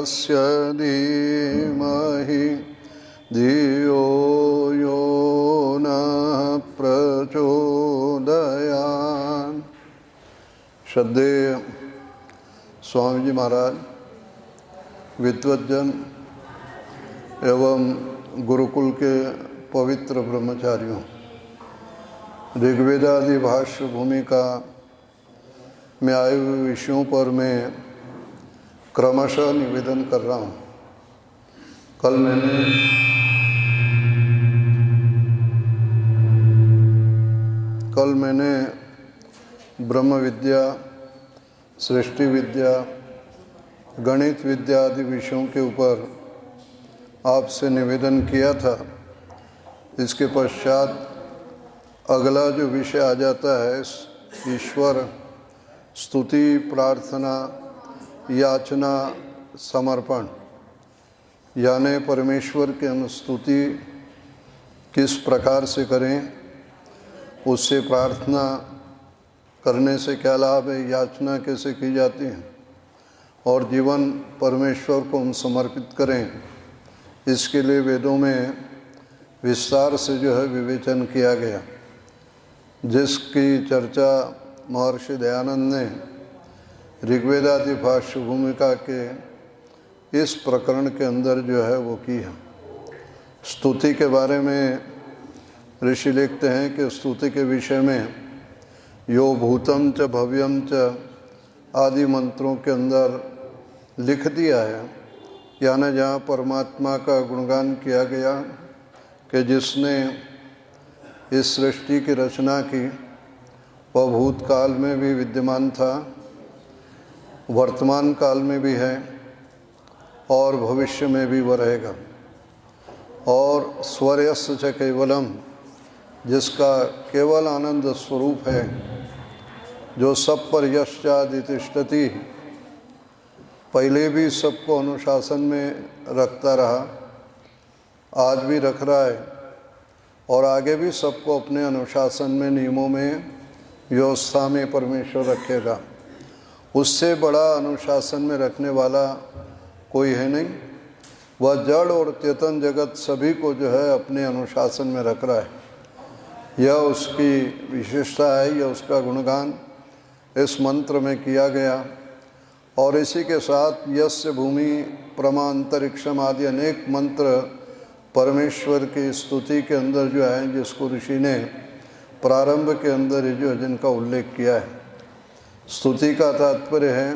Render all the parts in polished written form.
तस्य धीमहि धियो यो न प्रचोदयात्। श्रद्धेय स्वामी जी महाराज, विद्वज्जन एवं गुरुकुल के पवित्र ब्रह्मचारियों, ऋग्वेदादि भाष्य भूमिका में आए हुए विषयों पर मैं क्रमशः निवेदन कर रहा हूँ। कल मैंने ब्रह्म विद्या, सृष्टि विद्या, गणित विद्या आदि विषयों के ऊपर आपसे निवेदन किया था। इसके पश्चात अगला जो विषय आ जाता है ईश्वर स्तुति, प्रार्थना, याचना, समर्पण, यानी परमेश्वर की हम स्तुति किस प्रकार से करें, उससे प्रार्थना करने से क्या लाभ है, याचना कैसे की जाती है और जीवन परमेश्वर को हम समर्पित करें, इसके लिए वेदों में विस्तार से जो है विवेचन किया गया, जिसकी चर्चा महर्षि दयानंद ने ऋग्वेदादि भाष्य भूमिका के इस प्रकरण के अंदर जो है वो की है। स्तुति के बारे में ऋषि लिखते हैं कि स्तुति के विषय में यो भूतम च भव्यम च आदि मंत्रों के अंदर लिख दिया है, यानी जहाँ परमात्मा का गुणगान किया गया कि जिसने इस सृष्टि की रचना की, वह भूतकाल में भी विद्यमान था, वर्तमान काल में भी है और भविष्य में भी वह रहेगा। और स्वरयस्य च केवलम, जिसका केवल आनंद स्वरूप है, जो सब पर यश्चादि तिष्ठति, पहले भी सबको अनुशासन में रखता रहा, आज भी रख रहा है और आगे भी सबको अपने अनुशासन में, नियमों में, व्यवस्था में परमेश्वर रखेगा। उससे बड़ा अनुशासन में रखने वाला कोई है नहीं। वह जड़ और चेतन जगत सभी को जो है अपने अनुशासन में रख रहा है। यह उसकी विशेषता है, यह उसका गुणगान इस मंत्र में किया गया। और इसी के साथ यस्य भूमि प्रमा अंतरिक्षम आदि अनेक मंत्र परमेश्वर की स्तुति के अंदर जो है, जिसको ऋषि ने प्रारंभ के अंदर ही जो जिनका उल्लेख किया है। स्तुति का तात्पर्य है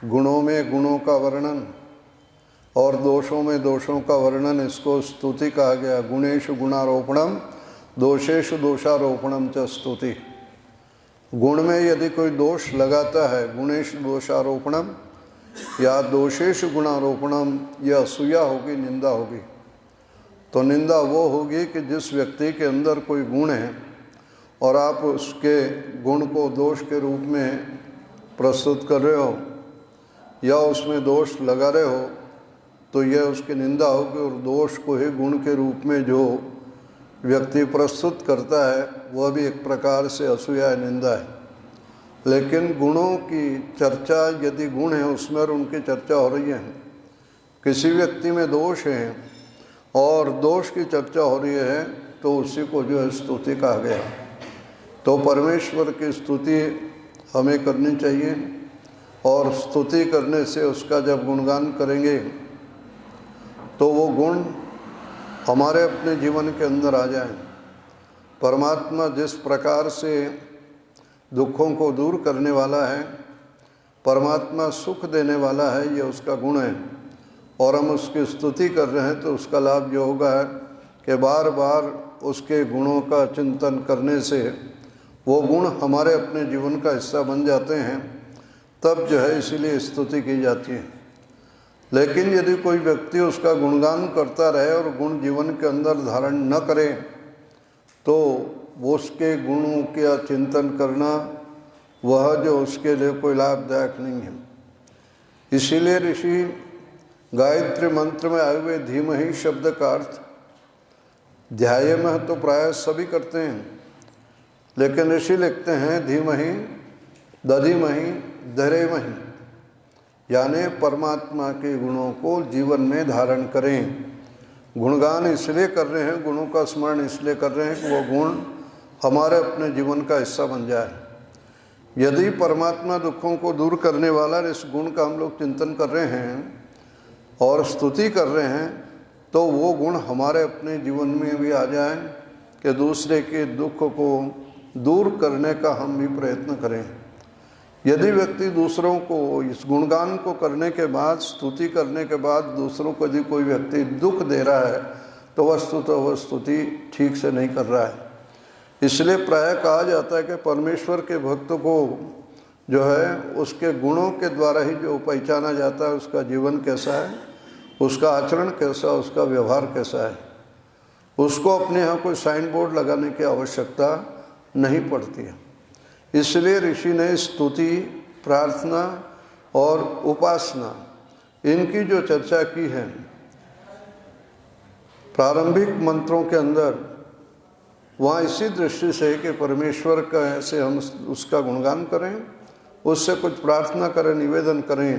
गुणों में गुणों का वर्णन और दोषों में दोषों का वर्णन, इसको स्तुति कहा गया। गुणेषु गुणारोपणम दोषेषु दोषारोपणम च स्तुति। गुण में यदि कोई दोष लगाता है, गुणेषु दोषारोपणम या दोषेषु गुणारोपणम, यह असूया होगी, निंदा होगी। तो निंदा वो होगी कि जिस व्यक्ति के अंदर कोई गुण है और आप उसके गुण को दोष के रूप में प्रस्तुत कर रहे हो या उसमें दोष लगा रहे हो, तो यह उसकी निंदा होगी। और दोष को ही गुण के रूप में जो व्यक्ति प्रस्तुत करता है, वह भी एक प्रकार से असूया है, निंदा है। लेकिन गुणों की चर्चा, यदि गुण है उसमें और उनकी चर्चा हो रही है, किसी व्यक्ति में दोष है और दोष की चर्चा हो रही है, तो उसी को जो है स्तुति कहा गया। तो परमेश्वर की स्तुति हमें करनी चाहिए और स्तुति करने से उसका जब गुणगान करेंगे तो वो गुण हमारे अपने जीवन के अंदर आ जाएं। परमात्मा जिस प्रकार से दुखों को दूर करने वाला है, परमात्मा सुख देने वाला है, ये उसका गुण है। और हम उसकी स्तुति कर रहे हैं तो उसका लाभ जो होगा है कि बार बार उसके गुणों का चिंतन करने से वो गुण हमारे अपने जीवन का हिस्सा बन जाते हैं, तब जो है इसीलिए स्तुति की जाती है। लेकिन यदि कोई व्यक्ति उसका गुणगान करता रहे और गुण जीवन के अंदर धारण न करे, तो वो उसके गुणों का चिंतन करना वह जो उसके लिए कोई लाभदायक नहीं है। इसीलिए ऋषि गायत्री मंत्र में आए हुए धीमहि शब्द का अर्थ ध्याय में तो प्राय सभी करते हैं, लेकिन ऋषि लिखते हैं धीमहि दधिमहि धरेमहि, यानी परमात्मा के गुणों को जीवन में धारण करें। गुणगान इसलिए कर रहे हैं, गुणों का स्मरण इसलिए कर रहे हैं कि वो गुण हमारे अपने जीवन का हिस्सा बन जाए। यदि परमात्मा दुखों को दूर करने वाला इस गुण का हम लोग चिंतन कर रहे हैं और स्तुति कर रहे हैं, तो वो गुण हमारे अपने जीवन में भी आ जाए कि दूसरे के दुख को दूर करने का हम भी प्रयत्न करें। यदि व्यक्ति दूसरों को इस गुणगान को करने के बाद, स्तुति करने के बाद दूसरों को यदि कोई व्यक्ति दुख दे रहा है तो वस्तुतः वह स्तुति ठीक से नहीं कर रहा है। इसलिए प्रायः कहा जाता है कि परमेश्वर के भक्त को जो है उसके गुणों के द्वारा ही जो पहचाना जाता है, उसका जीवन कैसा है, उसका आचरण कैसा, उसका व्यवहार कैसा है। उसको अपने यहाँ कोई साइन बोर्ड लगाने की आवश्यकता नहीं पड़ती है। इसलिए ऋषि ने स्तुति, प्रार्थना और उपासना इनकी जो चर्चा की है प्रारंभिक मंत्रों के अंदर, वहाँ इसी दृष्टि से कि परमेश्वर का से हम उसका गुणगान करें, उससे कुछ प्रार्थना करें, निवेदन करें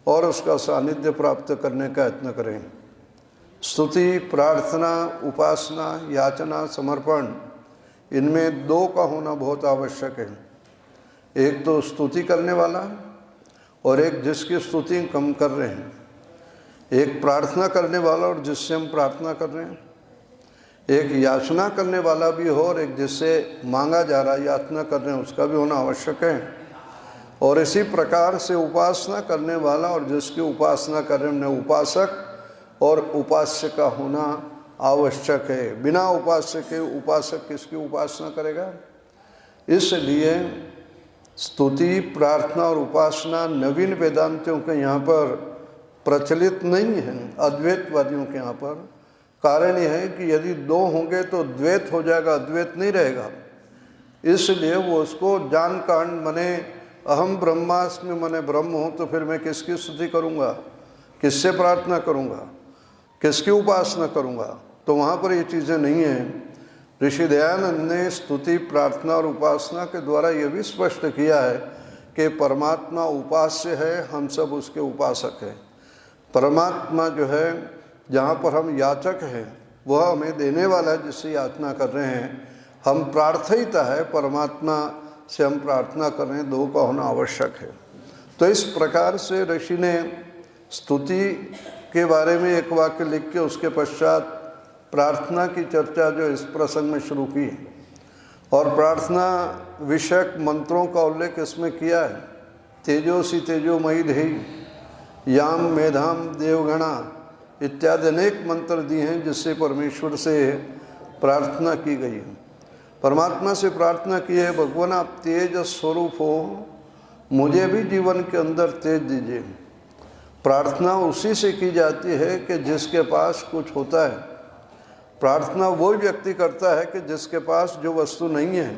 और उसका सानिध्य प्राप्त करने का यत्न करें। स्तुति, प्रार्थना, उपासना, याचना, समर्पण, इनमें दो का होना बहुत आवश्यक है। एक तो स्तुति करने वाला और एक जिसकी स्तुति हम कर रहे हैं। एक प्रार्थना करने वाला और जिससे हम प्रार्थना कर रहे हैं। एक याचना करने वाला भी हो और एक जिससे मांगा जा रहा है, याचना कर रहे हैं, उसका भी होना आवश्यक है। और इसी प्रकार से उपासना करने वाला और जिसकी उपासना कर रहे हैं, उपासक और उपास्य का होना आवश्यक है। बिना उपास्य के उपासक किसकी उपासना करेगा? इसलिए स्तुति, प्रार्थना और उपासना नवीन वेदांतियों के यहाँ पर प्रचलित नहीं है, अद्वैतवादियों के यहाँ पर। कारण यह है कि यदि दो होंगे तो द्वैत हो जाएगा, अद्वैत नहीं रहेगा। इसलिए वो उसको जान कांड मने अहम ब्रह्मास्मि मने ब्रह्म हूँ, तो फिर मैं किसकी स्तुति करूँगा, किससे प्रार्थना करूँगा, किसकी उपासना करूँगा? तो वहाँ पर ये चीज़ें नहीं हैं। ऋषि दयानंद ने स्तुति, प्रार्थना और उपासना के द्वारा ये भी स्पष्ट किया है कि परमात्मा उपास्य है, हम सब उसके उपासक हैं। परमात्मा जो है, जहाँ पर हम याचक हैं, वह हमें देने वाला है जिससे याचना कर रहे हैं। हम प्रार्थयिता है, परमात्मा से हम प्रार्थना कर रहे हैं, दो का होना आवश्यक है। तो इस प्रकार से ऋषि ने स्तुति के बारे में एक वाक्य लिख के उसके पश्चात प्रार्थना की चर्चा जो इस प्रसंग में शुरू की और प्रार्थना विषयक मंत्रों का उल्लेख इसमें किया है। तेजोसी तेजोमयी देहि, याम मेधाम देवगणा इत्यादि अनेक मंत्र दिए हैं जिससे परमेश्वर से प्रार्थना की गई है। परमात्मा से प्रार्थना की है, भगवान आप तेज स्वरूप हो, मुझे भी जीवन के अंदर तेज दीजिए। प्रार्थना उसी से की जाती है कि जिसके पास कुछ होता है। प्रार्थना वो व्यक्ति करता है कि जिसके पास जो वस्तु नहीं है,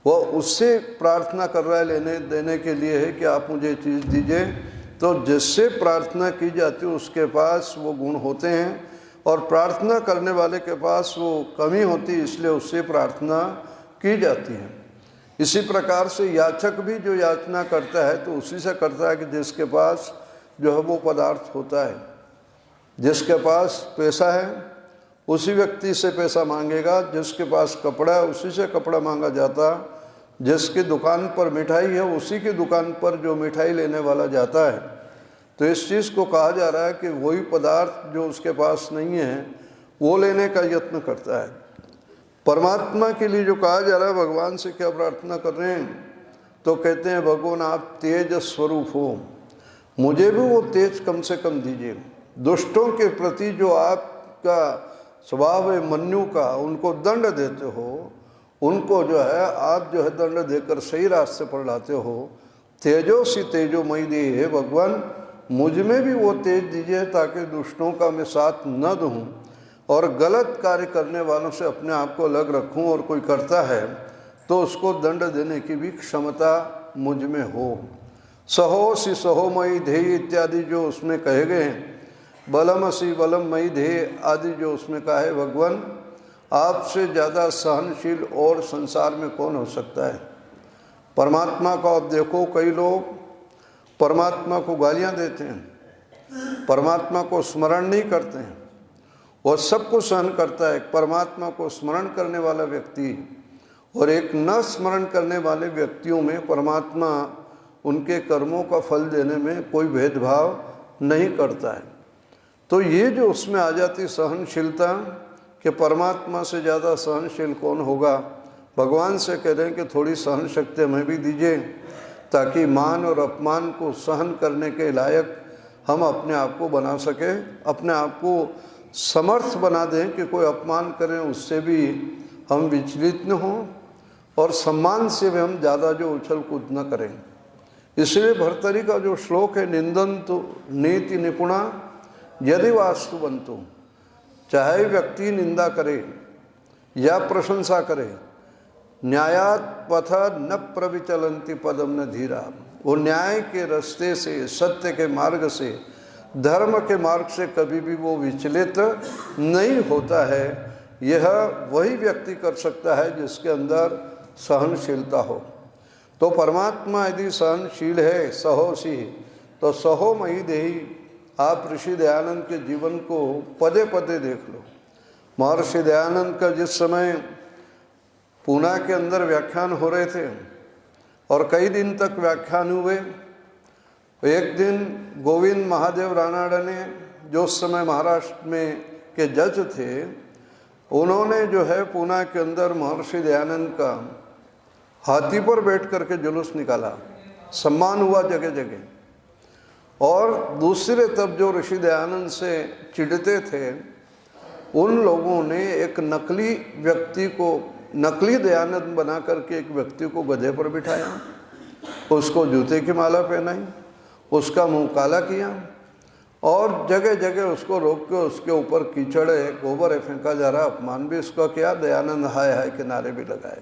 वह उससे प्रार्थना कर रहा है, लेने देने के लिए है कि आप मुझे चीज़ दीजिए। तो जिससे प्रार्थना की जाती है उसके पास वो गुण होते हैं और प्रार्थना करने वाले के पास वो कमी होती है, इसलिए उससे प्रार्थना की जाती है। इसी प्रकार से याचक भी जो याचना करता है तो उसी से करता है कि जिसके पास जो है वो पदार्थ होता है। जिसके पास पैसा है उसी व्यक्ति से पैसा मांगेगा, जिसके पास कपड़ा है उसी से कपड़ा मांगा जाता, जिसकी दुकान पर मिठाई है उसी की दुकान पर जो मिठाई लेने वाला जाता है। तो इस चीज़ को कहा जा रहा है कि वही पदार्थ जो उसके पास नहीं है वो लेने का यत्न करता है। परमात्मा के लिए जो कहा जा रहा है, भगवान से क्या प्रार्थना कर रहे हैं, तो कहते हैं भगवान आप तेज स्वरूप हो, मुझे भी वो तेज कम से कम दीजिए। दुष्टों के प्रति जो आपका स्वभाव है मन्यु का, उनको दंड देते हो, उनको जो है आप जो है दंड देकर सही रास्ते पर लाते हो। तेजोसी तेजोमयी देहि, हे भगवान मुझ में भी वो तेज दीजिए ताकि दुष्टों का मैं साथ न दूँ और गलत कार्य करने वालों से अपने आप को अलग रखूं, और कोई करता है तो उसको दंड देने की भी क्षमता मुझ में हो। सहोसी सहोमयी देहि इत्यादि जो उसमें कहे गए हैं, बलमसी बलमयी देहि आदि जो उसमें कहा है, भगवान आपसे ज़्यादा सहनशील और संसार में कौन हो सकता है। परमात्मा को आप देखो, कई लोग परमात्मा को गालियां देते हैं, परमात्मा को स्मरण नहीं करते हैं, और सब कुछ सहन करता है। एक परमात्मा को स्मरण करने वाला व्यक्ति और एक न स्मरण करने वाले व्यक्तियों में परमात्मा उनके कर्मों का फल देने में कोई भेदभाव नहीं करता है। तो ये जो उसमें आ जाती सहनशीलता कि परमात्मा से ज़्यादा सहनशील कौन होगा, भगवान से कह रहे हैं कि थोड़ी सहन शक्ति हमें भी दीजिए, ताकि मान और अपमान को सहन करने के लायक हम अपने आप को बना सकें, अपने आप को समर्थ बना दें कि कोई अपमान करें उससे भी हम विचलित न हों, और सम्मान से भी हम ज़्यादा जो उछल कूद न करें। इसलिए भर्तरी का जो श्लोक है, निंदन्तु नीति निपुणा यदि वास्तु बंतु, चाहे व्यक्ति निंदा करे या प्रशंसा करे, न्यायात पथ न प्रविचलन्ति पदम न धीरा, वो न्याय के रास्ते से, सत्य के मार्ग से, धर्म के मार्ग से कभी भी वो विचलित नहीं होता है। यह वही व्यक्ति कर सकता है जिसके अंदर सहनशीलता हो। तो परमात्मा यदि सहनशील है, सहोसी, तो सहो मही देही। आप ऋषि दयानंद के जीवन को पदे पदे देख लो। महर्षि दयानंद का जिस समय पूना के अंदर व्याख्यान हो रहे थे और कई दिन तक व्याख्यान हुए, एक दिन गोविंद महादेव रानाडा ने, जो उस समय महाराष्ट्र में के जज थे, उन्होंने जो है पूना के अंदर महर्षि दयानंद का हाथी पर बैठ करके जुलूस निकाला, सम्मान हुआ जगह जगह। और दूसरे तब जो ऋषि दयानंद से चिढ़ते थे, उन लोगों ने एक नकली व्यक्ति को, नकली दयानंद बना करके एक व्यक्ति को गधे पर बिठाया, उसको जूते की माला पहनाई, उसका मुंह काला किया और जगह जगह उसको रोक के उसके ऊपर कीचड़ है, गोबर है फेंका जा रहा, अपमान भी उसका किया, दयानंद हाय हाय के नारे भी लगाए।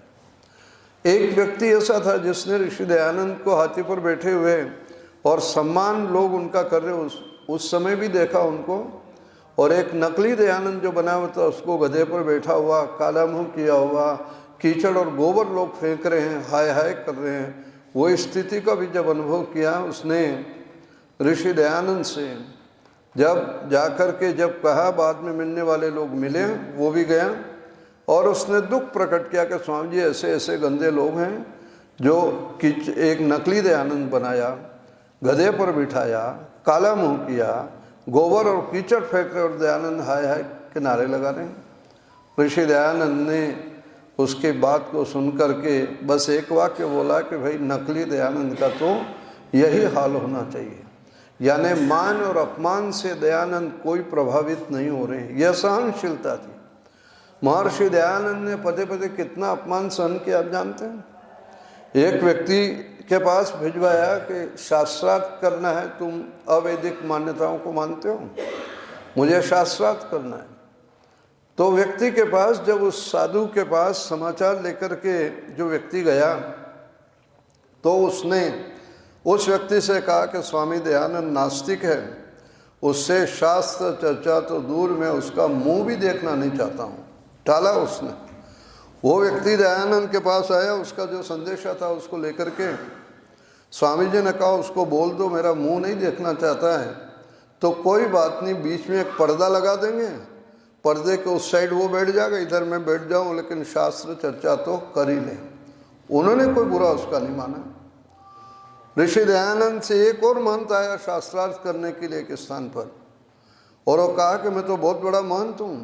एक व्यक्ति ऐसा था जिसने ऋषि दयानंद को हाथी पर बैठे हुए और सम्मान लोग उनका कर रहे, उस समय भी देखा उनको, और एक नकली दयानंद जो बना हुआ था उसको गधे पर बैठा हुआ, काला मुंह किया हुआ, कीचड़ और गोबर लोग फेंक रहे हैं, हाय हाय कर रहे हैं। वो स्थिति का भी जब अनुभव किया उसने ऋषि दयानंद से, जब जाकर के जब कहा, बाद में मिलने वाले लोग मिले, वो भी गया और उसने दुख प्रकट किया कि स्वामी जी ऐसे ऐसे गंदे लोग हैं जो एक नकली दयानंद बनाया, गधे पर बिठाया, काला मुंह किया, गोबर और कीचड़ फेंक रहे और दयानंद हाय हाय के नारे लगा रहे हैं। ऋषि दयानंद ने उसके बात को सुन करके बस एक वाक्य बोला कि भाई नकली दयानंद का तो यही हाल होना चाहिए। यानी मान और अपमान से दयानंद कोई प्रभावित नहीं हो रहे हैं, यह सहनशीलता थी। महर्षि दयानंद ने पदे पदे कितना अपमान सहन किया आप जानते हैं। एक व्यक्ति के पास भिजवाया कि शास्त्रार्थ करना है, तुम अवैदिक मान्यताओं को मानते हो, मुझे शास्त्रार्थ करना है। तो व्यक्ति के पास, जब उस साधु के पास समाचार लेकर के जो व्यक्ति गया, तो उसने उस व्यक्ति से कहा कि स्वामी दयानंद नास्तिक है, उससे शास्त्र चर्चा तो दूर, मैं उसका मुंह भी देखना नहीं चाहता हूँ, टाला उसने। वो व्यक्ति दयानंद के पास आया, उसका जो संदेशा था उसको लेकर के, स्वामी जी ने कहा उसको बोल दो मेरा मुंह नहीं देखना चाहता है। तो कोई बात नहीं, बीच में एक पर्दा लगा देंगे, पर्दे के उस साइड वो बैठ जाएगा, इधर मैं बैठ जाऊँ, लेकिन शास्त्र चर्चा तो कर ही लें। उन्होंने कोई बुरा उसका नहीं माना। ऋषि दयानंद से एक और महंत आया शास्त्रार्थ करने के लिए एक स्थान पर, और वो कहा कि मैं तो बहुत बड़ा महंत हूँ,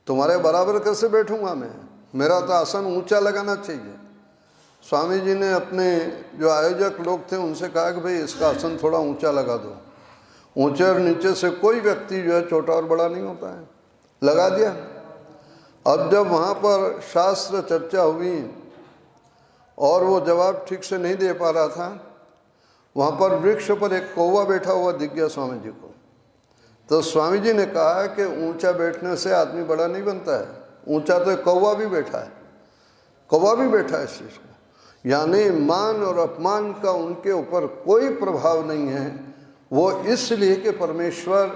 तुम्हारे बराबर कैसे बैठूंगा मैं, मेरा तो आसन ऊंचा लगाना चाहिए। स्वामी जी ने अपने जो आयोजक लोग थे उनसे कहा कि भाई इसका आसन थोड़ा ऊंचा लगा दो। ऊंचे और नीचे से कोई व्यक्ति जो है छोटा और बड़ा नहीं होता है, लगा दिया। अब जब वहाँ पर शास्त्र चर्चा हुई और वो जवाब ठीक से नहीं दे पा रहा था, वहाँ पर वृक्ष पर एक कौवा बैठा हुआ दिख गया स्वामी जी को। तो स्वामी जी ने कहा कि ऊंचा बैठने से आदमी बड़ा नहीं बनता है, ऊंचा तो कौवा भी बैठा है, कौवा भी बैठा है इस चीज़ को। यानी मान और अपमान का उनके ऊपर कोई प्रभाव नहीं है। वो इसलिए कि परमेश्वर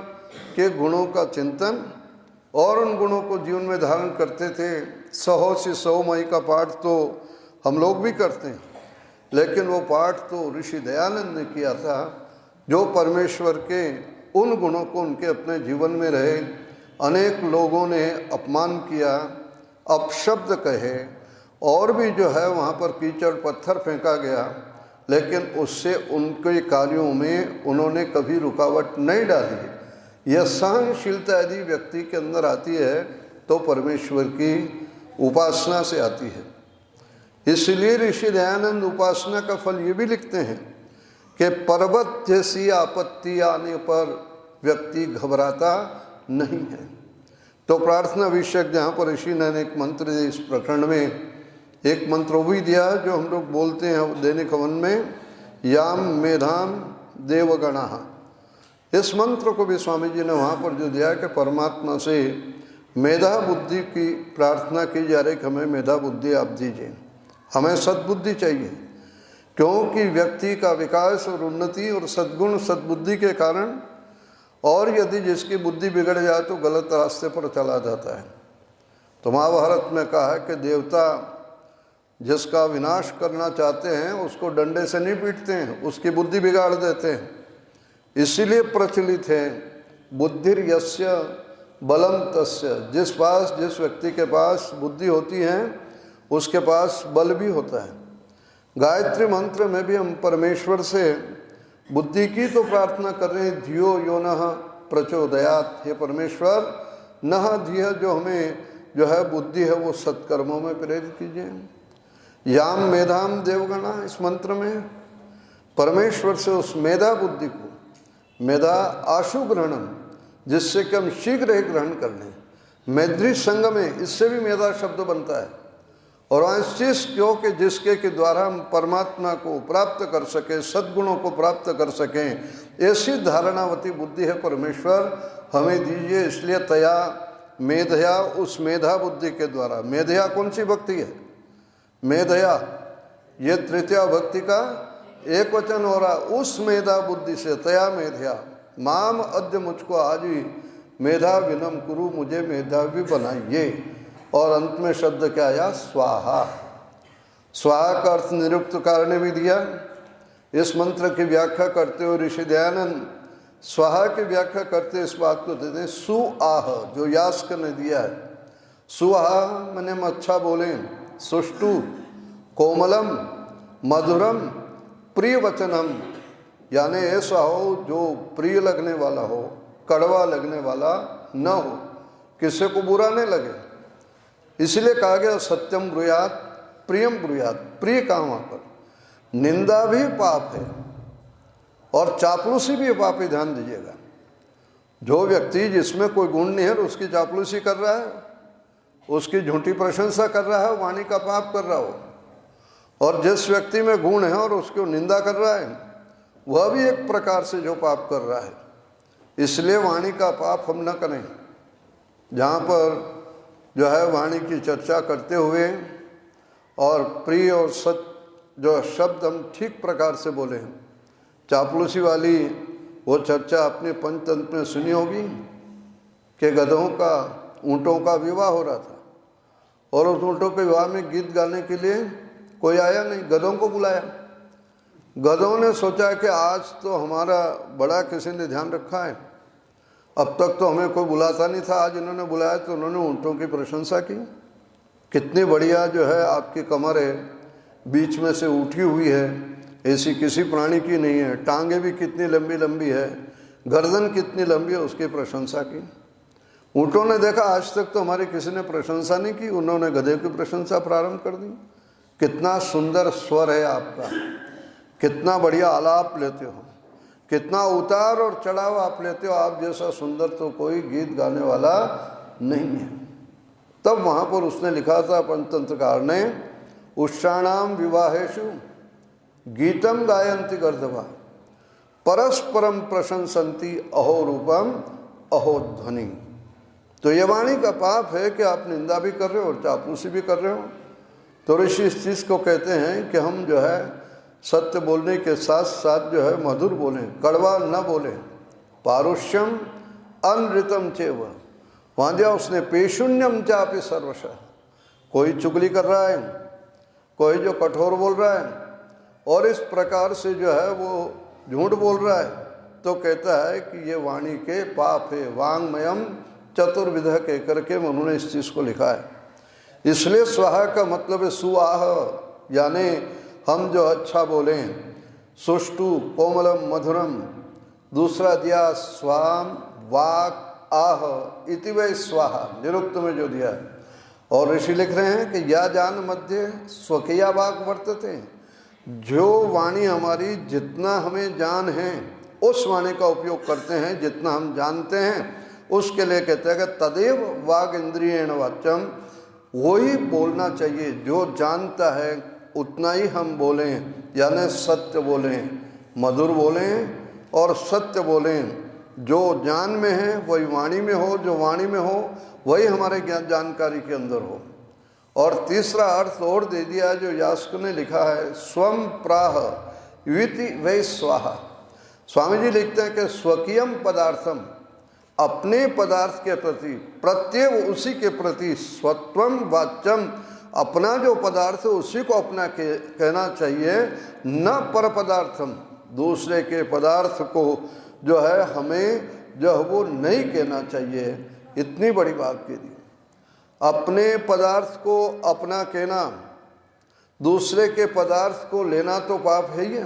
के गुणों का चिंतन और उन गुणों को जीवन में धारण करते थे। सहो से सौ मई का पाठ तो हम लोग भी करते हैं, लेकिन वो पाठ तो ऋषि दयानंद ने किया था, जो परमेश्वर के उन गुणों को उनके अपने जीवन में रहे। अनेक लोगों ने अपमान किया, अपशब्द कहे, और भी जो है वहाँ पर कीचड़ पत्थर फेंका गया, लेकिन उससे उनके कार्यों में उन्होंने कभी रुकावट नहीं डाली। यह सहनशीलता यदि व्यक्ति के अंदर आती है तो परमेश्वर की उपासना से आती है। इसलिए ऋषि दयानंद उपासना का फल ये भी लिखते हैं कि पर्वत जैसी आपत्ति आने पर व्यक्ति घबराता नहीं है। तो प्रार्थना विषयक जहाँ पर ऋषि ने एक मंत्र दिया, इस प्रकरण में एक मंत्र वो भी दिया जो हम लोग बोलते हैं दैनिक हवन में, याम मेधाम देवगणा। इस मंत्र को भी स्वामी जी ने वहाँ पर जो दिया कि परमात्मा से मेधा बुद्धि की प्रार्थना की जा रही कि हमें मेधा बुद्धि आप दीजिए, हमें सद्बुद्धि चाहिए, क्योंकि व्यक्ति का विकास और उन्नति और सद्गुण सद्बुद्धि के कारण, और यदि जिसकी बुद्धि बिगड़ जाए तो गलत रास्ते पर चला जाता है। तो महाभारत में कहा है कि देवता जिसका विनाश करना चाहते हैं उसको डंडे से नहीं पीटते हैं, उसकी बुद्धि बिगाड़ देते हैं। इसीलिए प्रचलित है बुद्धिर यस्य बलम तस्य, जिस व्यक्ति के पास बुद्धि होती है उसके पास बल भी होता है। गायत्री मंत्र में भी हम परमेश्वर से बुद्धि की तो प्रार्थना कर रहे हैं, धियो यो नः प्रचोदयात्, हे परमेश्वर नः धिय, जो हमें जो है बुद्धि है वो सत्कर्मों में प्रेरित कीजिए। याम मेधाम देवगणा, इस मंत्र में परमेश्वर से उस मेधा बुद्धि को, मेधा आशु ग्रहणम, जिससे कि हम शीघ्र ही ग्रहण कर लें। मैद्री संग में इससे भी मेधा शब्द बनता है, और अंशिष क्योंकि जिसके के द्वारा हम परमात्मा को प्राप्त कर सकें, सद्गुणों को प्राप्त कर सकें, ऐसी धारणावती बुद्धि है परमेश्वर हमें दीजिए। इसलिए तया मेधया, उस मेधा बुद्धि के द्वारा, मेधया कौन सी भक्ति है? मेधया, ये तृतीया भक्ति का एक वचन हो रहा, उस मेधा बुद्धि से, तया मेधया माम अद्य, मुझको आज ही मेधा विनम कुरु, मुझे मेधावी बनाइए। और अंत में शब्द क्या आया? स्वाहा। स्वाहा का अर्थ निरुक्तकार ने भी दिया। इस मंत्र की व्याख्या करते हुए ऋषि दयानंद स्वाहा की व्याख्या करते इस बात को देते हैं सुआह, जो यास्क ने दिया है। सुआह मैंने हम अच्छा बोले, सुष्टु, कोमलम, मधुरम, प्रिय वचनम, यानी ऐसा हो जो प्रिय लगने वाला हो, कड़वा लगने वाला न हो, किसी को बुरा नहीं लगे। इसलिए कहा गया सत्यम ब्रूयात प्रियम ब्रूयात, प्रिय कहाँ वहाँ पर। निंदा भी पाप है और चापलूसी भी पाप है, ध्यान दीजिएगा। जो व्यक्ति जिसमें कोई गुण नहीं है उसकी चापलूसी कर रहा है, उसकी झूठी प्रशंसा कर रहा है, वाणी का पाप कर रहा हो। और जिस व्यक्ति में गुण है और उसको निंदा कर रहा है, वह भी एक प्रकार से जो पाप कर रहा है। इसलिए वाणी का पाप हम न करें। जहाँ पर जो है वाणी की चर्चा करते हुए और प्रिय और सत्य जो शब्द हम ठीक प्रकार से बोले। चापलूसी वाली वो चर्चा अपने पंचतंत्र में सुनी होगी कि गधों का ऊँटों का विवाह हो रहा था, और उस ऊँटों के विवाह में गीत गाने के लिए कोई आया नहीं, गधों को बुलाया। गधों ने सोचा कि आज तो हमारा बड़ा किसी ने ध्यान रखा है, अब तक तो हमें कोई बुलाता नहीं था, आज इन्होंने बुलाया। तो उन्होंने ऊँटों की प्रशंसा की, कितनी बढ़िया जो है आपकी कमर है, बीच में से उठी हुई है, ऐसी किसी प्राणी की नहीं है, टांगे भी कितनी लंबी लंबी है, गर्दन कितनी लंबी है, उसकी प्रशंसा की। ऊँटों ने देखा आज तक तो हमारी किसी ने प्रशंसा नहीं की, उन्होंने गधे की प्रशंसा प्रारंभ कर दी। कितना सुंदर स्वर है आपका, कितना बढ़िया आलाप लेते हो, कितना उतार और चढ़ाव आप लेते हो, आप जैसा सुंदर तो कोई गीत गाने वाला नहीं है। तब वहाँ पर उसने लिखा था पंचतंत्रकार ने, उषाणाम विवाहेषु गीतम गायंती गर्दभा परस्परम प्रशंसन्ति अहो रूपम अहो ध्वनि। तो ये वाणी का पाप है कि आप निंदा भी कर रहे हो और चापलूसी भी कर रहे हो। तो ऋषि इस चीज़ को कहते हैं कि हम जो है सत्य बोलने के साथ साथ जो है मधुर बोलें, कड़वा न बोलें। पारुष्यम अनृतम चेव, वहाँ दिया उसने पेशुन्यम चापि सर्वशः। कोई चुगली कर रहा है, कोई जो कठोर बोल रहा है, और इस प्रकार से जो है वो झूठ बोल रहा है, तो कहता है कि ये वाणी के पाप है। वांगमयम चतुर्विध कह करके उन्होंने इस चीज़ को लिखा है। इसलिए स्वाहा का मतलब है सुआह, यानी हम जो अच्छा बोलें, सुष्टु कोमलम मधुरम। दूसरा दिया स्वाम वाक आह इति वै स्वाहा, निरुक्त में जो दिया है। और ऋषि लिख रहे हैं कि या जान मध्य स्वकीया वाक वर्तते, जो वाणी हमारी जितना हमें जान है उस वाणी का उपयोग करते हैं, जितना हम जानते हैं उसके लिए कहते हैं कि तदेव वाग इंद्रियेण वाच्यम, वही बोलना चाहिए। जो जानता है उतना ही हम बोलें, यानी सत्य बोलें, मधुर बोलें और सत्य बोलें। जो ज्ञान में है वही वाणी में हो, जो वाणी में हो वही हमारे ज्ञान जानकारी के अंदर हो। और तीसरा अर्थ और दे दिया जो यास्क ने लिखा है, स्वम प्राह युति वै स्वाहा। स्वामी जी लिखते हैं कि स्वकीयम पदार्थम, अपने पदार्थ के प्रति, प्रत्येव उसी के प्रति, स्वत्वम वाच्यम, अपना जो पदार्थ है उसी को अपना कहना चाहिए, न पर पदार्थम, दूसरे के पदार्थ को जो है हमें जो है वो नहीं कहना चाहिए। इतनी बड़ी बात कह दी। अपने पदार्थ को अपना कहना, दूसरे के पदार्थ को लेना तो पाप है ही,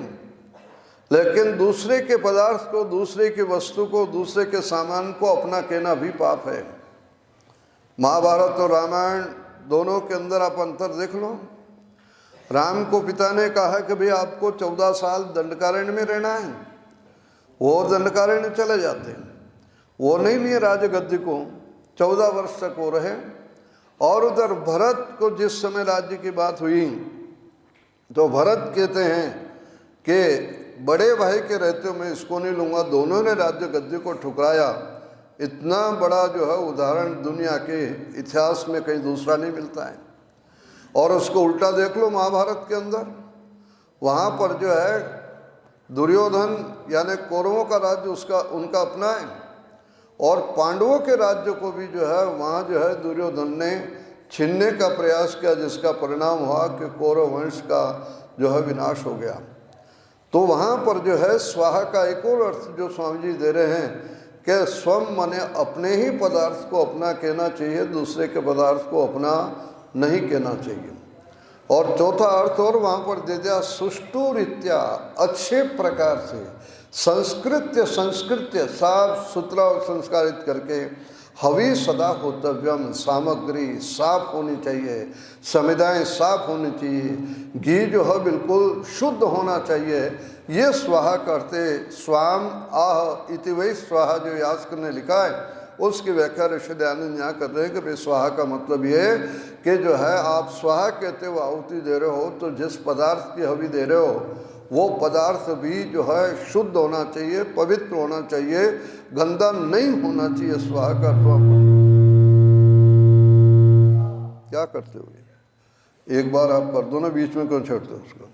लेकिन दूसरे के पदार्थ को, दूसरे की वस्तु को, दूसरे के सामान को अपना कहना भी पाप है। महाभारत और रामायण दोनों के अंदर आप अंतर देख लो। राम को पिता ने कहा कि भाई आपको 14 साल दंडकारण्य में रहना है, वो दंडकारण्य चले जाते हैं, वो नहीं लिए राजगद्दी को, 14 वर्ष तक वो रहे। और उधर भरत को जिस समय राज्य की बात हुई तो भरत कहते हैं कि बड़े भाई के रहते हो मैं इसको नहीं लूँगा, दोनों ने राज्य गद्दी को ठुकराया। इतना बड़ा जो है उदाहरण दुनिया के इतिहास में कहीं दूसरा नहीं मिलता है। और उसको उल्टा देख लो महाभारत के अंदर, वहाँ पर जो है दुर्योधन यानी कौरवों का राज्य उसका उनका अपना है, और पांडवों के राज्य को भी जो है वहाँ जो है दुर्योधन ने छीनने का प्रयास किया, जिसका परिणाम हुआ कि कौरव वंश का जो है विनाश हो गया। तो वहाँ पर जो है स्वाहा का एक और अर्थ जो स्वामी जी दे रहे हैं कि स्वम माने अपने ही पदार्थ को अपना कहना चाहिए, दूसरे के पदार्थ को अपना नहीं कहना चाहिए। और चौथा अर्थ और वहाँ पर दे दिया सुष्टु रीत्या, अच्छे प्रकार से संस्कृत्य साफ सुथरा और संस्कारित करके, हवि सदा होतव्यम, सामग्री साफ होनी चाहिए, समिदाएँ साफ होनी चाहिए, घी जो है बिल्कुल शुद्ध होना चाहिए। ये स्वाहा करते स्वाम आह इति वै स्वाहा जो यास्क ने लिखा है उसकी व्याख्या ऋषि दयानंद यहाँ कर रहे हैं कि भाई स्वाहा का मतलब ये है कि जो है आप स्वाहा कहते हो आहुति दे रहे हो, तो जिस पदार्थ की हवि दे रहे हो वो पदार्थ भी जो है शुद्ध होना चाहिए, पवित्र होना चाहिए, गंदा नहीं होना चाहिए। स्वाहा का क्या करते हो, एक बार आप कर दो ना, बीच में क्यों छोड़ते हो उसको।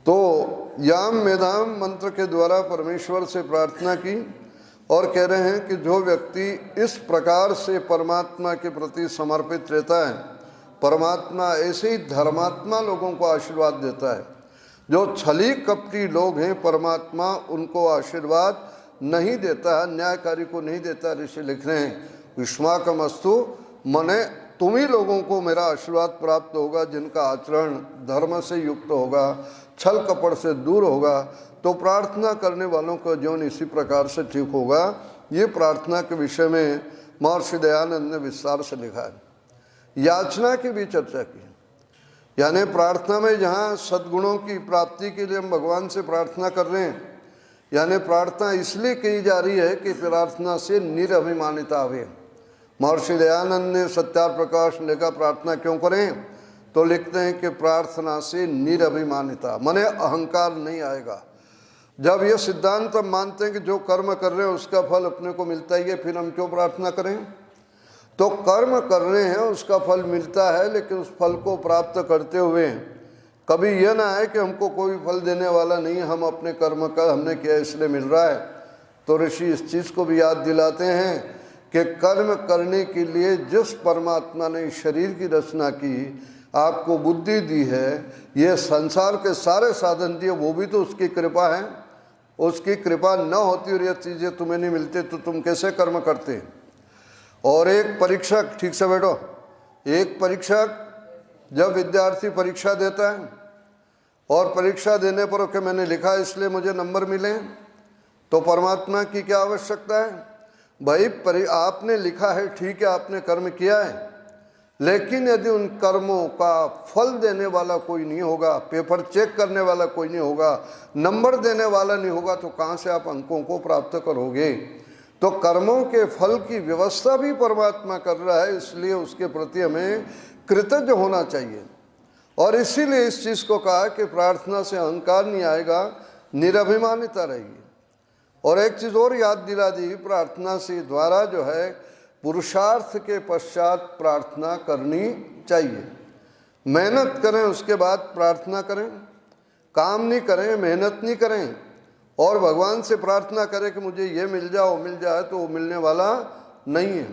तो याम मेधाम मंत्र के द्वारा परमेश्वर से प्रार्थना की और कह रहे हैं कि जो व्यक्ति इस प्रकार से परमात्मा के प्रति समर्पित रहता है, परमात्मा ऐसे ही धर्मात्मा लोगों को आशीर्वाद देता है। जो छली कपटी लोग हैं परमात्मा उनको आशीर्वाद नहीं देता है, न्यायकारी को नहीं देता। ऋषि लिख रहे हैं युष्माकमस्तु, मने तुम ही लोगों को मेरा आशीर्वाद प्राप्त होगा जिनका आचरण धर्म से युक्त होगा, छल कपट से दूर होगा, तो प्रार्थना करने वालों का जीवन इसी प्रकार से ठीक होगा। ये प्रार्थना के विषय में महर्षि दयानंद ने विस्तार से लिखा है। याचना की भी चर्चा की, यानी प्रार्थना में जहाँ सद्गुणों की प्राप्ति के लिए हम भगवान से प्रार्थना कर रहे हैं, यानी प्रार्थना इसलिए की जा रही है कि प्रार्थना से निरभिमानिता आवे। महर्षि दयानंद ने सत्यार प्रकाश लेकर प्रार्थना क्यों करें, तो लिखते हैं कि प्रार्थना से निरभिमानिता माने अहंकार नहीं आएगा। जब ये सिद्धांत हम मानते हैं कि जो कर्म कर रहे हैं उसका फल अपने को मिलता ही है, फिर हम क्यों प्रार्थना करें। तो कर्म कर रहे हैं उसका फल मिलता है, लेकिन उस फल को प्राप्त करते हुए कभी यह ना है कि हमको कोई फल देने वाला नहीं है, हम अपने कर्म का हमने किया इसलिए मिल रहा है। तो ऋषि इस चीज़ को भी याद दिलाते हैं कि कर्म करने के लिए जिस परमात्मा ने शरीर की रचना की, आपको बुद्धि दी है, ये संसार के सारे साधन दिए, वो भी तो उसकी कृपा है। उसकी कृपा न होती और ये चीज़ें तुम्हें नहीं मिलती तो तुम कैसे कर्म करते। और एक परीक्षक, ठीक से बैठो, एक परीक्षक जब विद्यार्थी परीक्षा देता है और परीक्षा देने पर कि मैंने लिखा इसलिए मुझे नंबर मिले, तो परमात्मा की क्या आवश्यकता है? भाई आपने लिखा है, ठीक है, आपने कर्म किया है, लेकिन यदि उन कर्मों का फल देने वाला कोई नहीं होगा, पेपर चेक करने वाला कोई नहीं होगा, नंबर देने वाला नहीं होगा, तो कहाँ से आप अंकों को प्राप्त करोगे? तो कर्मों के फल की व्यवस्था भी परमात्मा कर रहा है, इसलिए उसके प्रति हमें कृतज्ञ होना चाहिए। और इसीलिए इस चीज़ को कहा कि प्रार्थना से अहंकार नहीं आएगा, निरभिमानिता रहेगी। और एक चीज़ और याद दिला दी, प्रार्थना से द्वारा जो है पुरुषार्थ के पश्चात प्रार्थना करनी चाहिए। मेहनत करें उसके बाद प्रार्थना करें, काम नहीं करें, मेहनत नहीं करें और भगवान से प्रार्थना करें कि मुझे ये मिल जाए तो वो मिलने वाला नहीं है।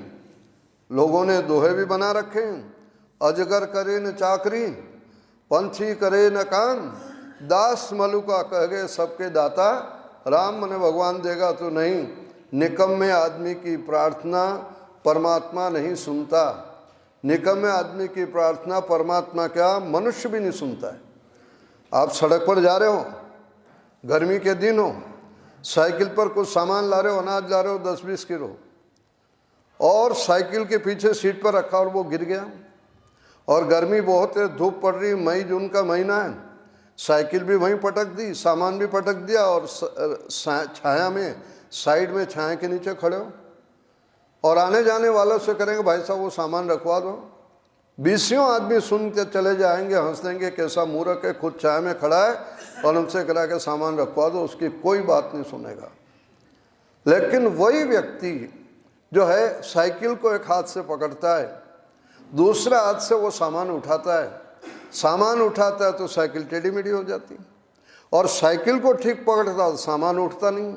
लोगों ने दोहे भी बना रखे हैं, अजगर करे न चाकरी, पंछी करे न काम, दास मलुका कह गए सबके दाता राम। मने भगवान देगा तो नहीं, निकम्मे आदमी की प्रार्थना परमात्मा नहीं सुनता। निकम्मे आदमी की प्रार्थना परमात्मा क्या, मनुष्य भी नहीं सुनता है। आप सड़क पर जा रहे हो, गर्मी के दिन हो, साइकिल पर कुछ सामान ला रहे हो, अनाज ला रहे हो 10-20 किलो, और साइकिल के पीछे सीट पर रखा और वो गिर गया, और गर्मी बहुत है, धूप पड़ रही, मई जून का महीना है, साइकिल भी वहीं पटक दी, सामान भी पटक दिया, और छाया में, साइड में छाया के नीचे खड़े हो, और आने जाने वालों से करेंगे भाई साहब वो सामान रखवा दो। 20 आदमी सुन के चले जाएंगे, हंस देंगे कैसा मूर्ख है, खुद छाया में खड़ा है और उनसे करा के सामान रखवा दो, उसकी कोई बात नहीं सुनेगा। लेकिन वही व्यक्ति जो है साइकिल को एक हाथ से पकड़ता है, दूसरा हाथ से वो सामान उठाता है, सामान उठाता है तो साइकिल टेढ़ी मेढ़ी हो जाती, और साइकिल को ठीक पकड़ता तो सामान उठता नहीं।